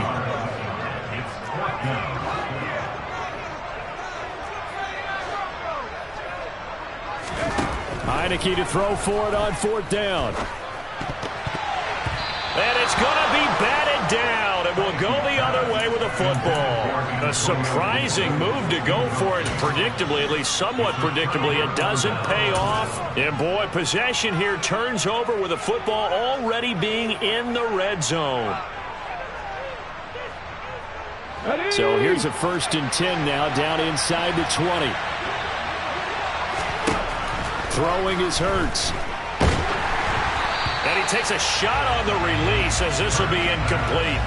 Heineke to throw for it on 4th down. And it's going to be batted down. It will go the other way with the football. A surprising move to go for it. Predictably, at least somewhat predictably, it doesn't pay off. And boy, possession here turns over with the football already being in the red zone. So here's a 1st and 10 now, down inside the 20. Throwing is Hurts. And he takes a shot on the release, as this will be incomplete.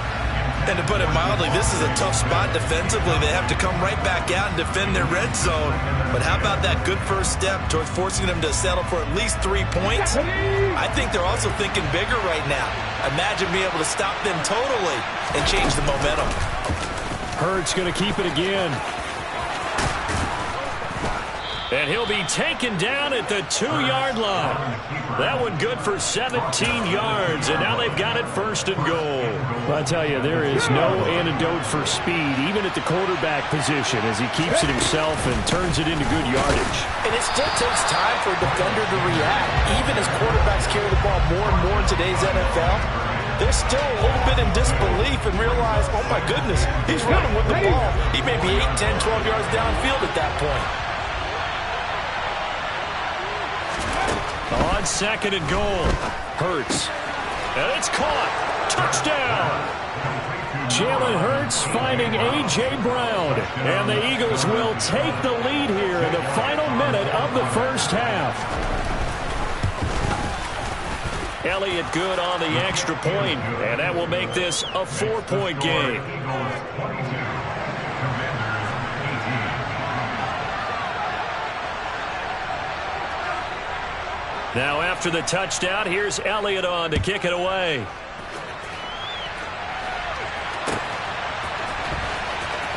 And to put it mildly, this is a tough spot defensively. They have to come right back out and defend their red zone. But how about that good first step towards forcing them to settle for at least 3 points? I think they're also thinking bigger right now. Imagine being able to stop them totally and change the momentum. Hurts going to keep it again. And he'll be taken down at the 2-yard line. That one good for 17 yards, and now they've got it first and goal. Well, I tell you, there is no antidote for speed, even at the quarterback position, as he keeps it himself and turns it into good yardage. And it still takes time for a defender to react. Even as quarterbacks carry the ball more and more in today's NFL, they're still a little bit in disbelief and realize, oh my goodness, he's running with the ball. He may be 8, 10, 12 yards downfield at that point. On second and goal, Hurts. And it's caught. Touchdown. Jalen Hurts finding A.J. Brown. And the Eagles will take the lead here in the final minute of the first half. Elliott good on the extra point, and that will make this a 4-point game. Now after the touchdown, here's Elliott on to kick it away.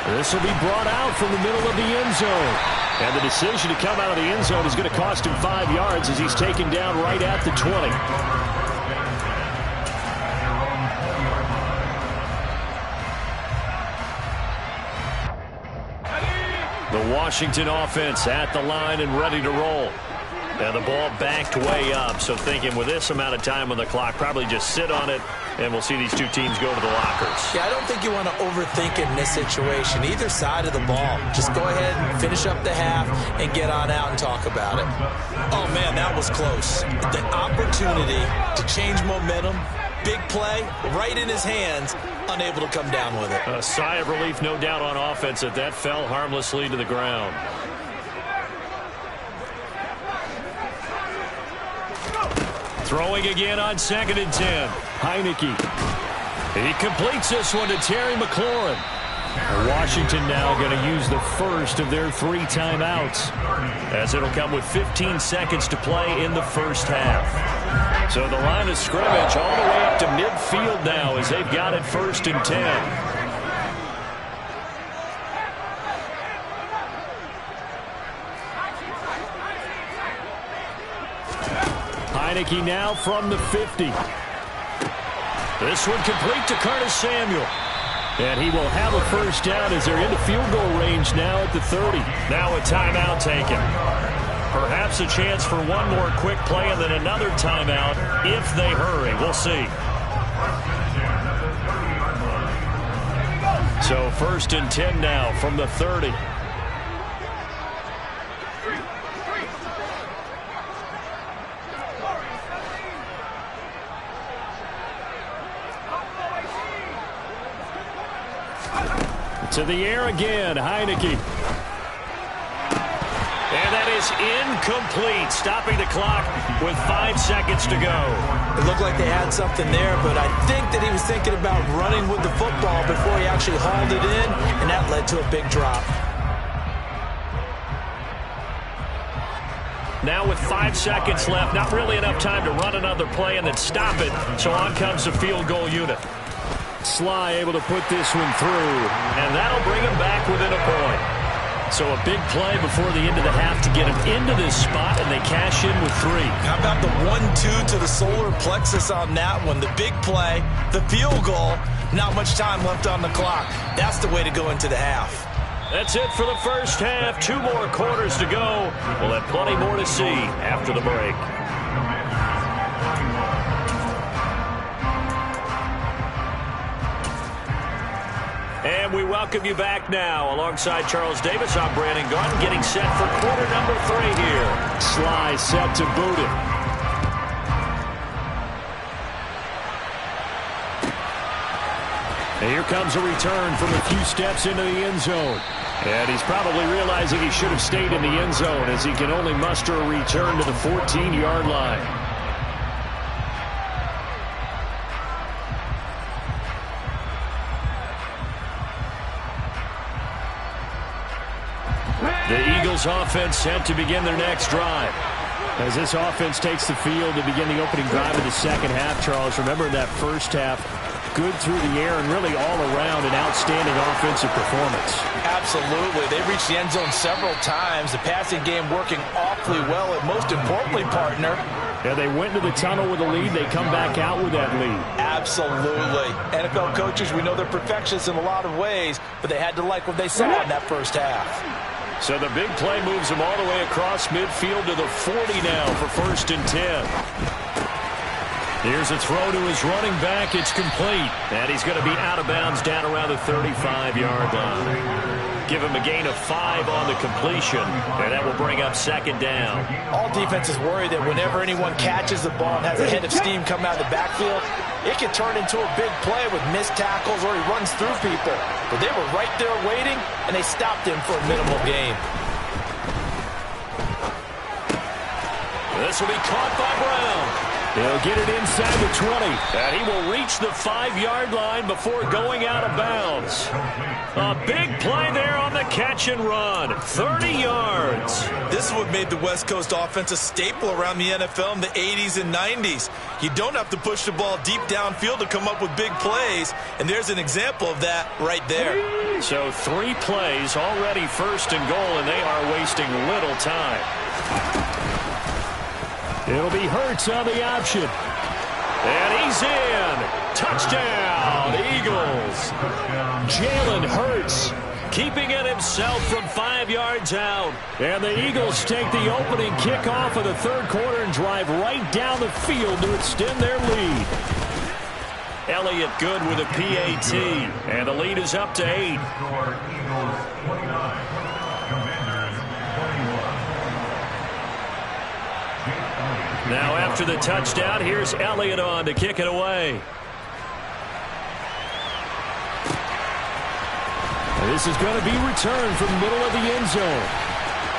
This will be brought out from the middle of the end zone. And the decision to come out of the end zone is going to cost him 5 yards as he's taken down right at the 20. The Washington offense at the line and ready to roll. And the ball backed way up, so thinking with this amount of time on the clock, probably just sit on it, and we'll see these two teams go to the lockers. Yeah, I don't think you want to overthink it in this situation, either side of the ball. Just go ahead and finish up the half and get on out and talk about it. Oh, man, that was close. The opportunity to change momentum, big play, right in his hands, unable to come down with it. A sigh of relief, no doubt, on offense that fell harmlessly to the ground. Throwing again on 2nd and 10. Heineke. He completes this one to Terry McLaurin. Washington now going to use the first of their 3 timeouts, as it'll come with 15 seconds to play in the first half. So the line of scrimmage all the way up to midfield now as they've got it 1st and 10. Heineke now from the 50. This one complete to Curtis Samuel. And he will have a first down as they're into field goal range now at the 30. Now a timeout taken. Perhaps a chance for one more quick play and then another timeout if they hurry. We'll see. So 1st and 10 now from the 30. To the air again, Heineke. And that is incomplete, stopping the clock with 5 seconds to go. It looked like they had something there, but I think that he was thinking about running with the football before he actually hauled it in, and that led to a big drop. Now with 5 seconds left, not really enough time to run another play and then stop it, so on comes the field goal unit. Sly able to put this one through, and that'll bring him back within a point. So a big play before the end of the half to get him into this spot, and they cash in with 3. How about the 1-2 to the solar plexus on that one? The big play, the field goal, not much time left on the clock. That's the way to go into the half. That's it for the first half. 2 more quarters to go. We'll have plenty more to see after the break. And we welcome you back now. Alongside Charles Davis, I'm Brandon Gaudin, getting set for quarter number 3 here. Sly set to boot it. And here comes a return from a few steps into the end zone. And he's probably realizing he should have stayed in the end zone as he can only muster a return to the 14-yard line. The Eagles offense set to begin their next drive. As this offense takes the field to begin the opening drive of the second half, Charles, remember in that first half, good through the air and really all around an outstanding offensive performance. Absolutely. They reached the end zone several times. The passing game working awfully well, and most importantly, partner, yeah, they went into the tunnel with a lead. They come back out with that lead. Absolutely. NFL coaches, we know they're perfectionists in a lot of ways, but they had to like what they saw in that first half. So the big play moves them all the way across midfield to the 40 now for 1st and 10. Here's a throw to his running back. It's complete. And he's going to be out of bounds down around the 35-yard line. Give him a gain of 5 on the completion, and that will bring up 2nd down. All defenses worry that whenever anyone catches the ball and has a head of steam come out of the backfield, it can turn into a big play with missed tackles or he runs through people. But they were right there waiting, and they stopped him for a minimal gain. This will be caught by Brown. He'll get it inside the 20. And he will reach the 5-yard line before going out of bounds. A big play there on the catch and run. 30 yards. This is what made the West Coast offense a staple around the NFL in the 80s and 90s. You don't have to push the ball deep downfield to come up with big plays, and there's an example of that right there. So 3 plays, already 1st and goal, and they are wasting little time. It'll be Hurts on the option. And he's in. Touchdown, Eagles. Jalen Hurts keeping it himself from 5 yards out. And the Eagles take the opening kickoff of the 3rd quarter and drive right down the field to extend their lead. Elliott good with a PAT. And the lead is up to 8. Now after the touchdown, here's Elliott on to kick it away. This is going to be returned from the middle of the end zone.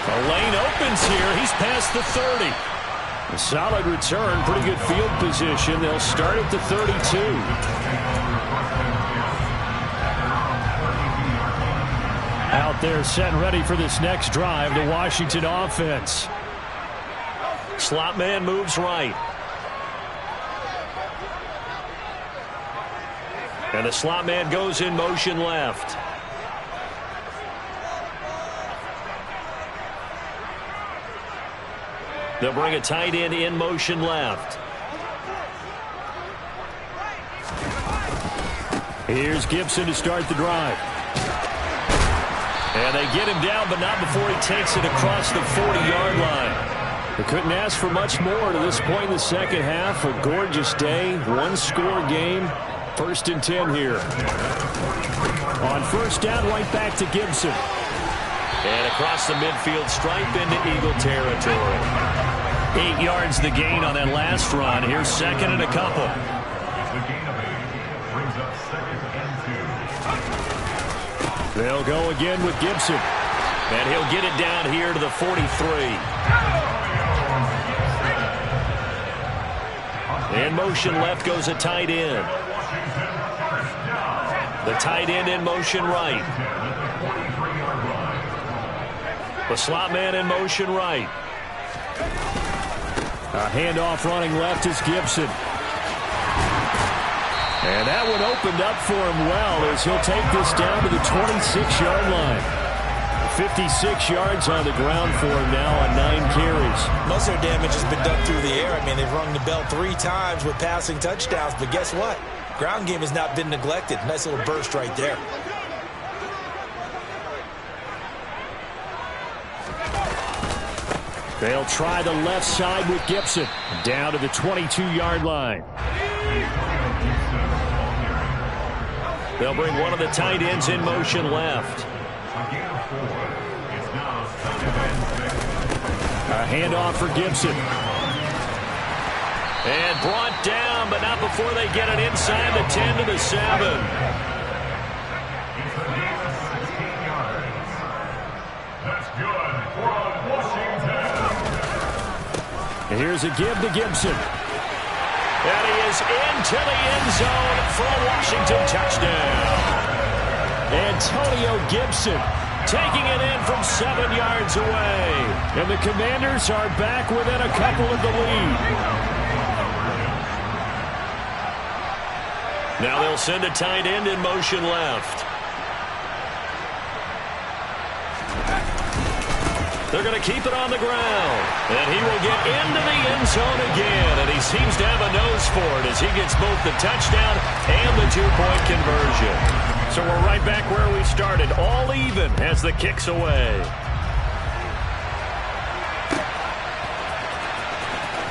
The lane opens here. He's past the 30. A solid return, pretty good field position. They'll start at the 32. Out there set and ready for this next drive, the Washington offense. Slot man moves right. And the slot man goes in motion left. They'll bring a tight end in motion left. Here's Gibson to start the drive. And they get him down, but not before he takes it across the 40-yard line. They couldn't ask for much more to this point in the second half. A gorgeous day, one-score game. 1st and 10 here. On 1st down, right back to Gibson. And across the midfield stripe into Eagle territory. 8 yards the gain on that last run. Here's 2nd and a couple. The gain of 8 brings up 2nd and 2. They'll go again with Gibson. And he'll get it down here to the 43. In motion left goes a tight end. The tight end in motion right. The slot man in motion right. A handoff running left is Gibson. And that one opened up for him well as he'll take this down to the 26-yard line. 56 yards on the ground for him now on 9 carries. Most of their damage has been done through the air. I mean, they've rung the bell 3 times with passing touchdowns, but guess what? Ground game has not been neglected. Nice little burst right there. They'll try the left side with Gibson. Down to the 22-yard line. They'll bring one of the tight ends in motion left. A handoff for Gibson. And brought down, but not before they get it inside the 10 to the 7. That's good for Washington. And here's a give to Gibson. And he is into the end zone for a Washington touchdown. Antonio Gibson taking it in from 7 yards away. And the Commanders are back within a couple of the lead. Now they'll send a tight end in motion left. They're going to keep it on the ground. And he will get into the end zone again. And he seems to have a nose for it as he gets both the touchdown and the two-point conversion. So we're right back where we started, all even as the kick's away.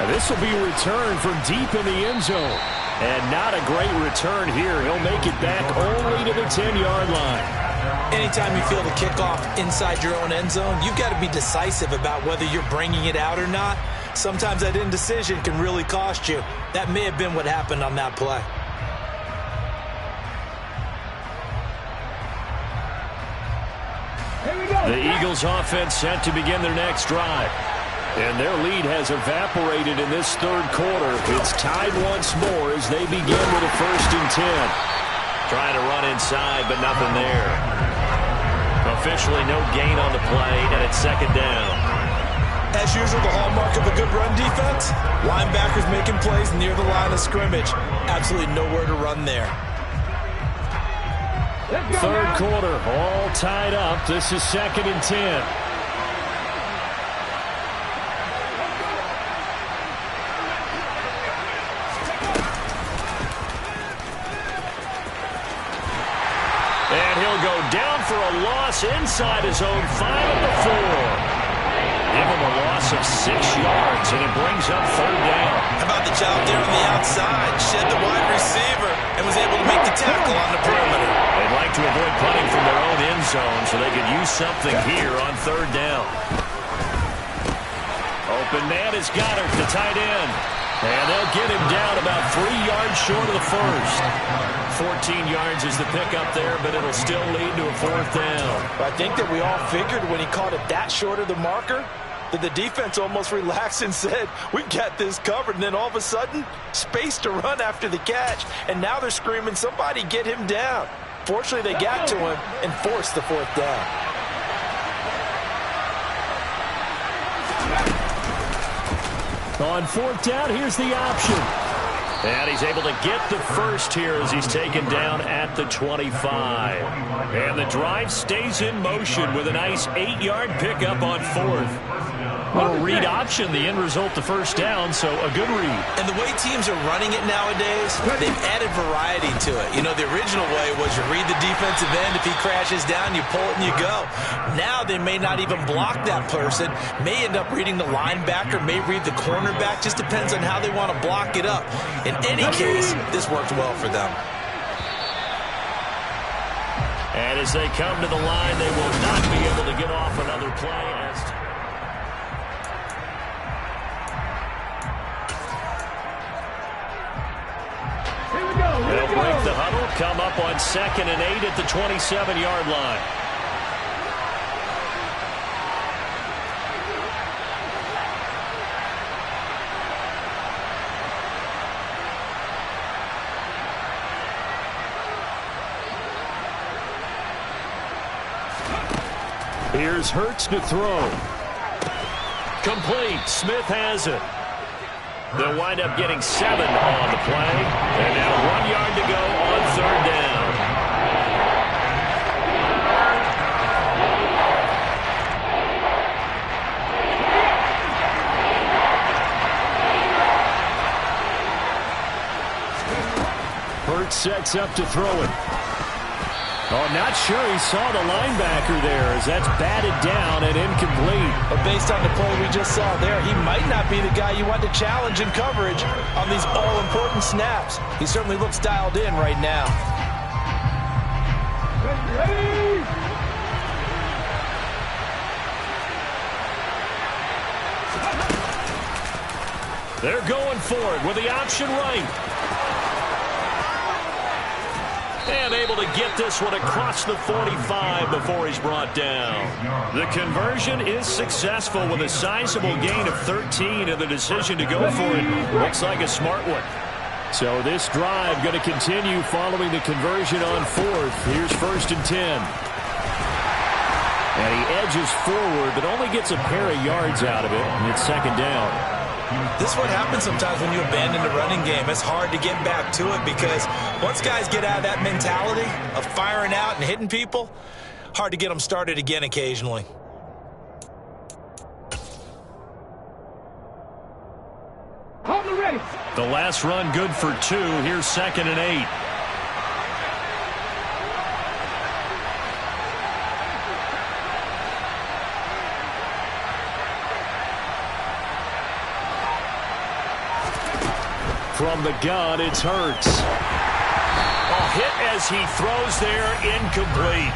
And this will be a return from deep in the end zone. And not a great return here. He'll make it back only to the 10-yard line. Anytime you feel the kickoff inside your own end zone, you've got to be decisive about whether you're bringing it out or not. Sometimes that indecision can really cost you. That may have been what happened on that play. The Eagles offense set to begin their next drive. And their lead has evaporated in this third quarter. It's tied once more as they begin with a 1st and 10. Trying to run inside, but nothing there. Officially no gain on the play, and it's 2nd down. As usual, the hallmark of a good run defense, linebackers making plays near the line of scrimmage. Absolutely nowhere to run there. Third quarter, all tied up. This is 2nd and 10. And he'll go down for a loss inside his own 5 at the 4. Give him a loss of 6 yards, and it brings up 3rd down. How about the job there on the outside? Shed the wide receiver and was able to make the tackle on the perimeter. They'd like to avoid punting from their own end zone so they could use something here on 3rd down. Open man is Goddard, the tight end. And they'll get him down about 3 yards short of the 1st. 14 yards is the pickup there, but it'll still lead to a 4th down. I think that we all figured when he caught it that short of the marker that the defense almost relaxed and said, we've got this covered. And then all of a sudden, space to run after the catch. And now they're screaming, somebody get him down. Fortunately, they got to him and forced the 4th down. On 4th down, here's the option. And he's able to get the first here as he's taken down at the 25. And the drive stays in motion with a nice 8-yard pickup on 4th. Little read option, the end result, the first down, so a good read. And the way teams are running it nowadays, they've added variety to it. You know, the original way was you read the defensive end. If he crashes down, you pull it and you go. Now they may not even block that person, may end up reading the linebacker, may read the cornerback. Just depends on how they want to block it up. In any case, this worked well for them. And as they come to the line, they will not be able to get off another play. They'll break the huddle, come up on 2nd and 8 at the 27-yard line. Here's Hurts to throw. Complete. Smith has it. They'll wind up getting 7 on the play. And now 1 yard to go on 3rd down. Hurts sets up to throw it. Oh, not sure he saw the linebacker there as that's batted down and incomplete. But based on the play we just saw there, he might not be the guy you want to challenge in coverage on these all-important snaps. He certainly looks dialed in right now. They're going for it with the option right. And able to get this one across the 45 before he's brought down. The conversion is successful with a sizable gain of 13, and the decision to go for it looks like a smart one. So this drive going to continue following the conversion on 4th. Here's 1st and 10. And he edges forward, but only gets a pair of yards out of it, and it's 2nd down. This is what happens sometimes when you abandon the running game. It's hard to get back to it because once guys get out of that mentality of firing out and hitting people, hard to get them started again occasionally. Ready. The last run good for 2. Here's 2nd and 8. From the gun, it's Hurts. A hit as he throws there, incomplete.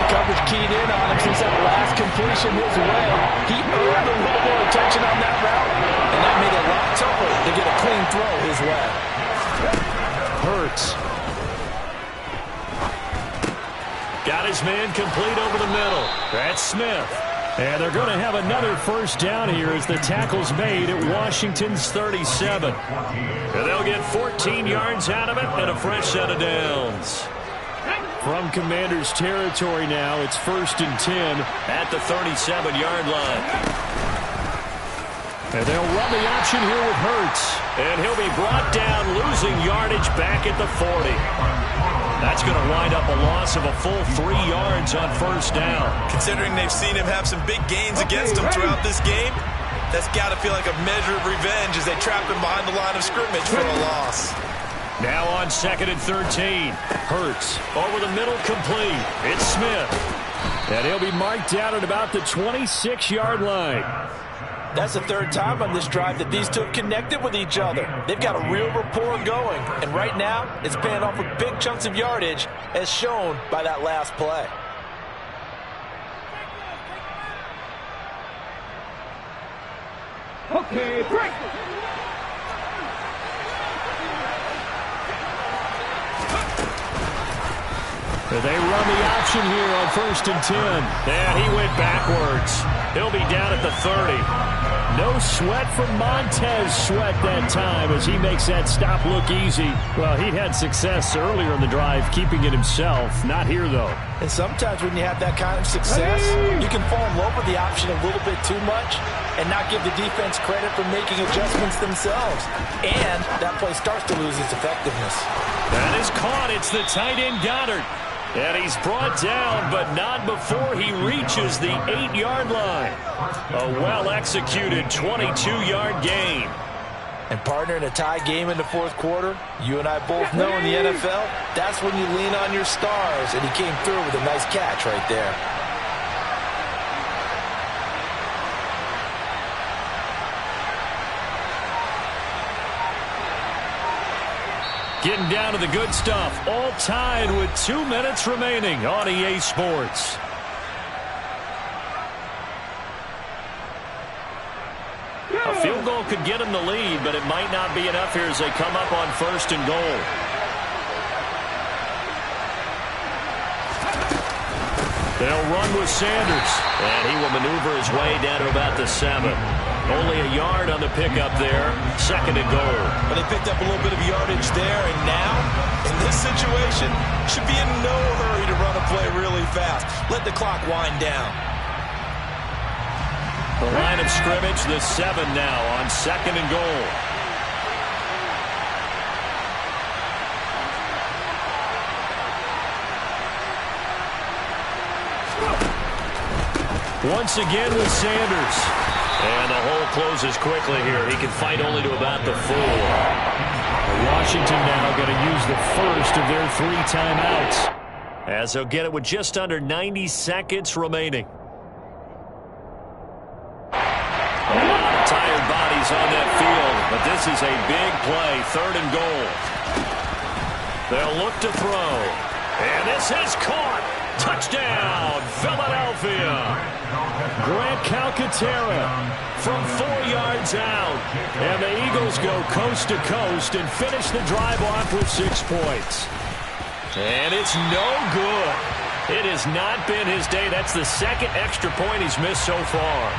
Coverage keyed in on him since that last completion his way. He earned a little more attention on that route, and that made it a lot tougher to get a clean throw his way. Hurts. Got his man complete over the middle. That's Smith. And they're going to have another first down here as the tackle's made at Washington's 37. And they'll get 14 yards out of it and a fresh set of downs. From Commanders territory now, it's 1st and 10 at the 37-yard line. And they'll run the option here with Hurts. And he'll be brought down, losing yardage back at the 40. That's going to wind up a loss of a full 3 yards on first down. Considering they've seen him have some big gains against him throughout this game, that's got to feel like a measure of revenge as they trap him behind the line of scrimmage for a loss. Now on 2nd and 13. Hurts over the middle, complete. It's Smith. And he'll be marked down at about the 26-yard line. That's the 3rd time on this drive that these two have connected with each other. They've got a real rapport going, and right now it's paying off with big chunks of yardage as shown by that last play. Okay, break. They run the option here on 1st and 10. And he went backwards. He'll be down at the 30. No sweat from Montez Sweat that time as he makes that stop look easy. Well, he'd had success earlier in the drive keeping it himself. Not here, though. And sometimes when you have that kind of success, you can fall in love with the option a little bit too much and not give the defense credit for making adjustments themselves. And that play starts to lose its effectiveness. That is caught. It's the tight end Goddard. And he's brought down, but not before he reaches the 8-yard line. A well-executed 22-yard gain. And partner, in a tie game in the 4th quarter, you and I both know in the NFL, that's when you lean on your stars, and he came through with a nice catch right there. Getting down to the good stuff. All tied with 2 minutes remaining on EA Sports. A field goal could get them the lead, but it might not be enough here as they come up on 1st and goal. They'll run with Sanders, and he will maneuver his way down to about the 7. Only a yard on the pickup there. 2nd and goal. But they picked up a little bit of yardage there, and now, in this situation, should be in no hurry to run a play really fast. Let the clock wind down. The line of scrimmage, the 7 now on 2nd and goal. Once again with Sanders. And the hole closes quickly here. He can fight only to about the 4. Washington now going to use the first of their 3 timeouts, as they'll get it with just under 90 seconds remaining. A lot of tired bodies on that field, but this is a big play. 3rd and goal. They'll look to throw. And this is caught. Touchdown, Philadelphia. Grant Calcaterra from 4 yards out. And the Eagles go coast to coast and finish the drive off with 6 points. And it's no good. It has not been his day. That's the 2nd extra point he's missed so far.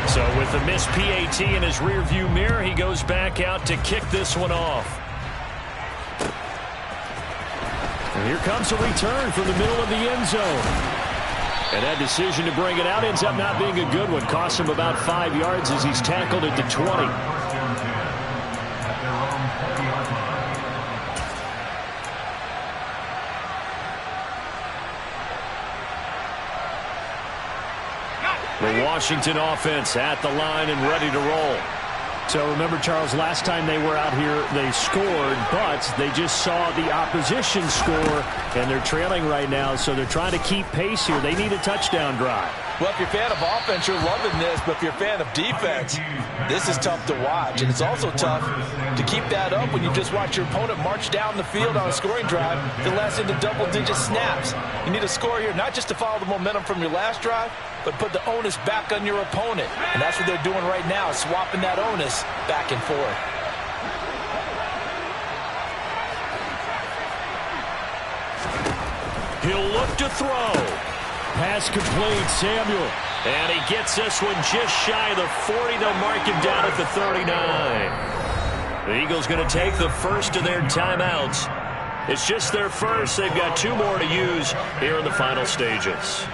So with the missed PAT in his rearview mirror, he goes back out to kick this one off. And here comes a return from the middle of the end zone. And that decision to bring it out ends up not being a good one. Costs him about 5 yards as he's tackled at the 20. The Washington offense at the line and ready to roll. So remember, Charles, last time they were out here, they scored, but they just saw the opposition score, and they're trailing right now, so they're trying to keep pace here. They need a touchdown drive. Well, if you're a fan of offense, you're loving this, but if you're a fan of defense, this is tough to watch. And it's also tough to keep that up when you just watch your opponent march down the field on a scoring drive that lasts into double-digit snaps. You need a score here, not just to follow the momentum from your last drive, but put the onus back on your opponent. And that's what they're doing right now, swapping that onus back and forth. He'll look to throw. Pass complete, Samuel. And he gets this one just shy of the 40. They'll mark him down at the 39. The Eagles going to take the first of their timeouts. It's just their first. They've got 2 more to use here in the final stages.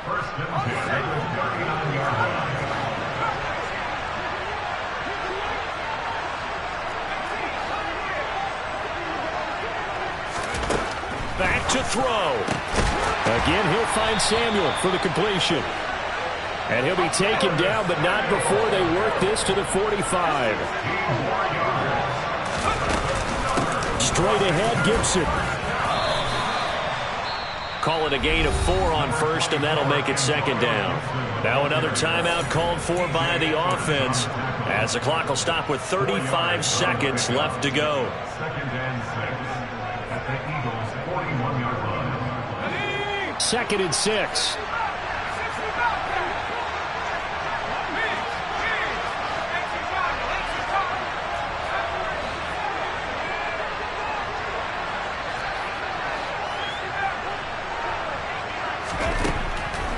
First and 10, 39-yard line. Back to throw. Again, he'll find Samuel for the completion. And he'll be taken down, but not before they work this to the 45. Straight ahead, Gibson. Call it a gain of 4 on first, and that'll make it second down. Now another timeout called for by the offense, as the clock will stop with 35 seconds left to go. Second and 6 at the Eagles' 41-yard line. 2nd and 6.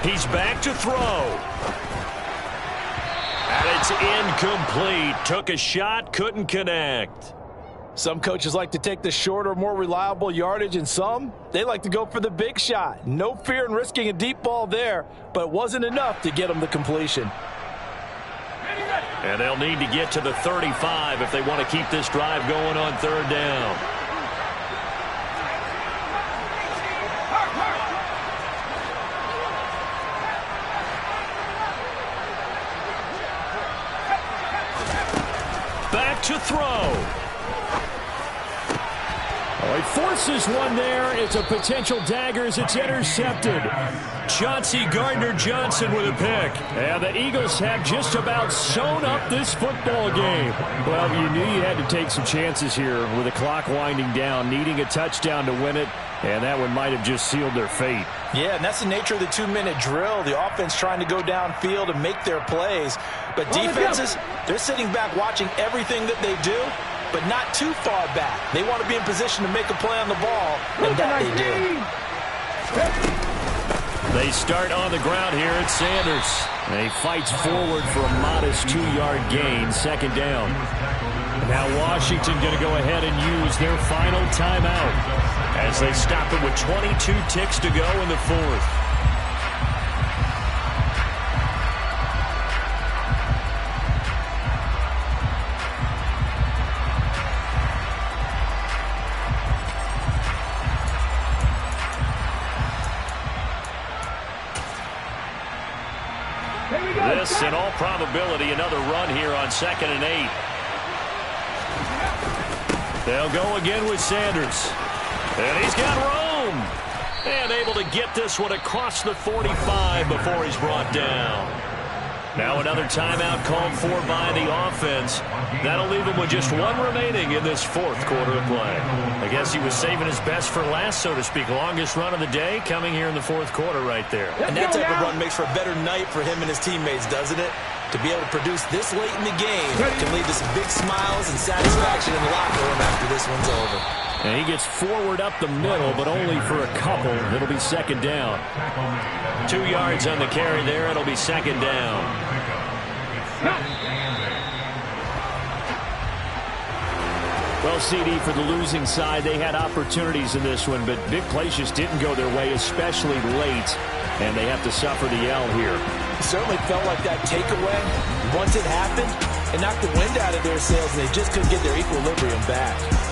He's back to throw. And it's incomplete. Took a shot, couldn't connect. Some coaches like to take the shorter, more reliable yardage, and some, they like to go for the big shot. No fear in risking a deep ball there, but it wasn't enough to get them the completion. And they'll need to get to the 35 if they want to keep this drive going on 3rd down. Back to throw. Oh, he forces one there. It's a potential dagger as it's intercepted. Chauncey Gardner-Johnson with a pick. And the Eagles have just about sewn up this football game. Well, you knew you had to take some chances here with the clock winding down, needing a touchdown to win it, and that one might have just sealed their fate. Yeah, and that's the nature of the 2-minute drill. The offense trying to go downfield and make their plays. But defenses, they're sitting back watching everything that they do, but not too far back. They want to be in position to make a play on the ball, and that they do. They start on the ground here at Sanders. And he fights forward for a modest 2-yard gain, 2nd down. Now Washington going to go ahead and use their final timeout as they stop it with 22 ticks to go in the 4th. This, in all probability, another run here on 2nd and 8. They'll go again with Sanders. And he's got room. And able to get this one across the 45 before he's brought down. Now another timeout called for by the offense. That'll leave him with just 1 remaining in this 4th quarter of play. I guess he was saving his best for last, so to speak. Longest run of the day coming here in the 4th quarter right there. And that type of run makes for a better night for him and his teammates, doesn't it? To be able to produce this late in the game can lead to some big smiles and satisfaction in the locker room after this one's over. And he gets forward up the middle, but only for a couple. It'll be 2nd down. 2 yards on the carry there. It'll be 2nd down. Well, CD, for the losing side, they had opportunities in this one, but big plays just didn't go their way, especially late, and they have to suffer the L here. It certainly felt like that takeaway, once it happened, it knocked the wind out of their sails, and they just couldn't get their equilibrium back.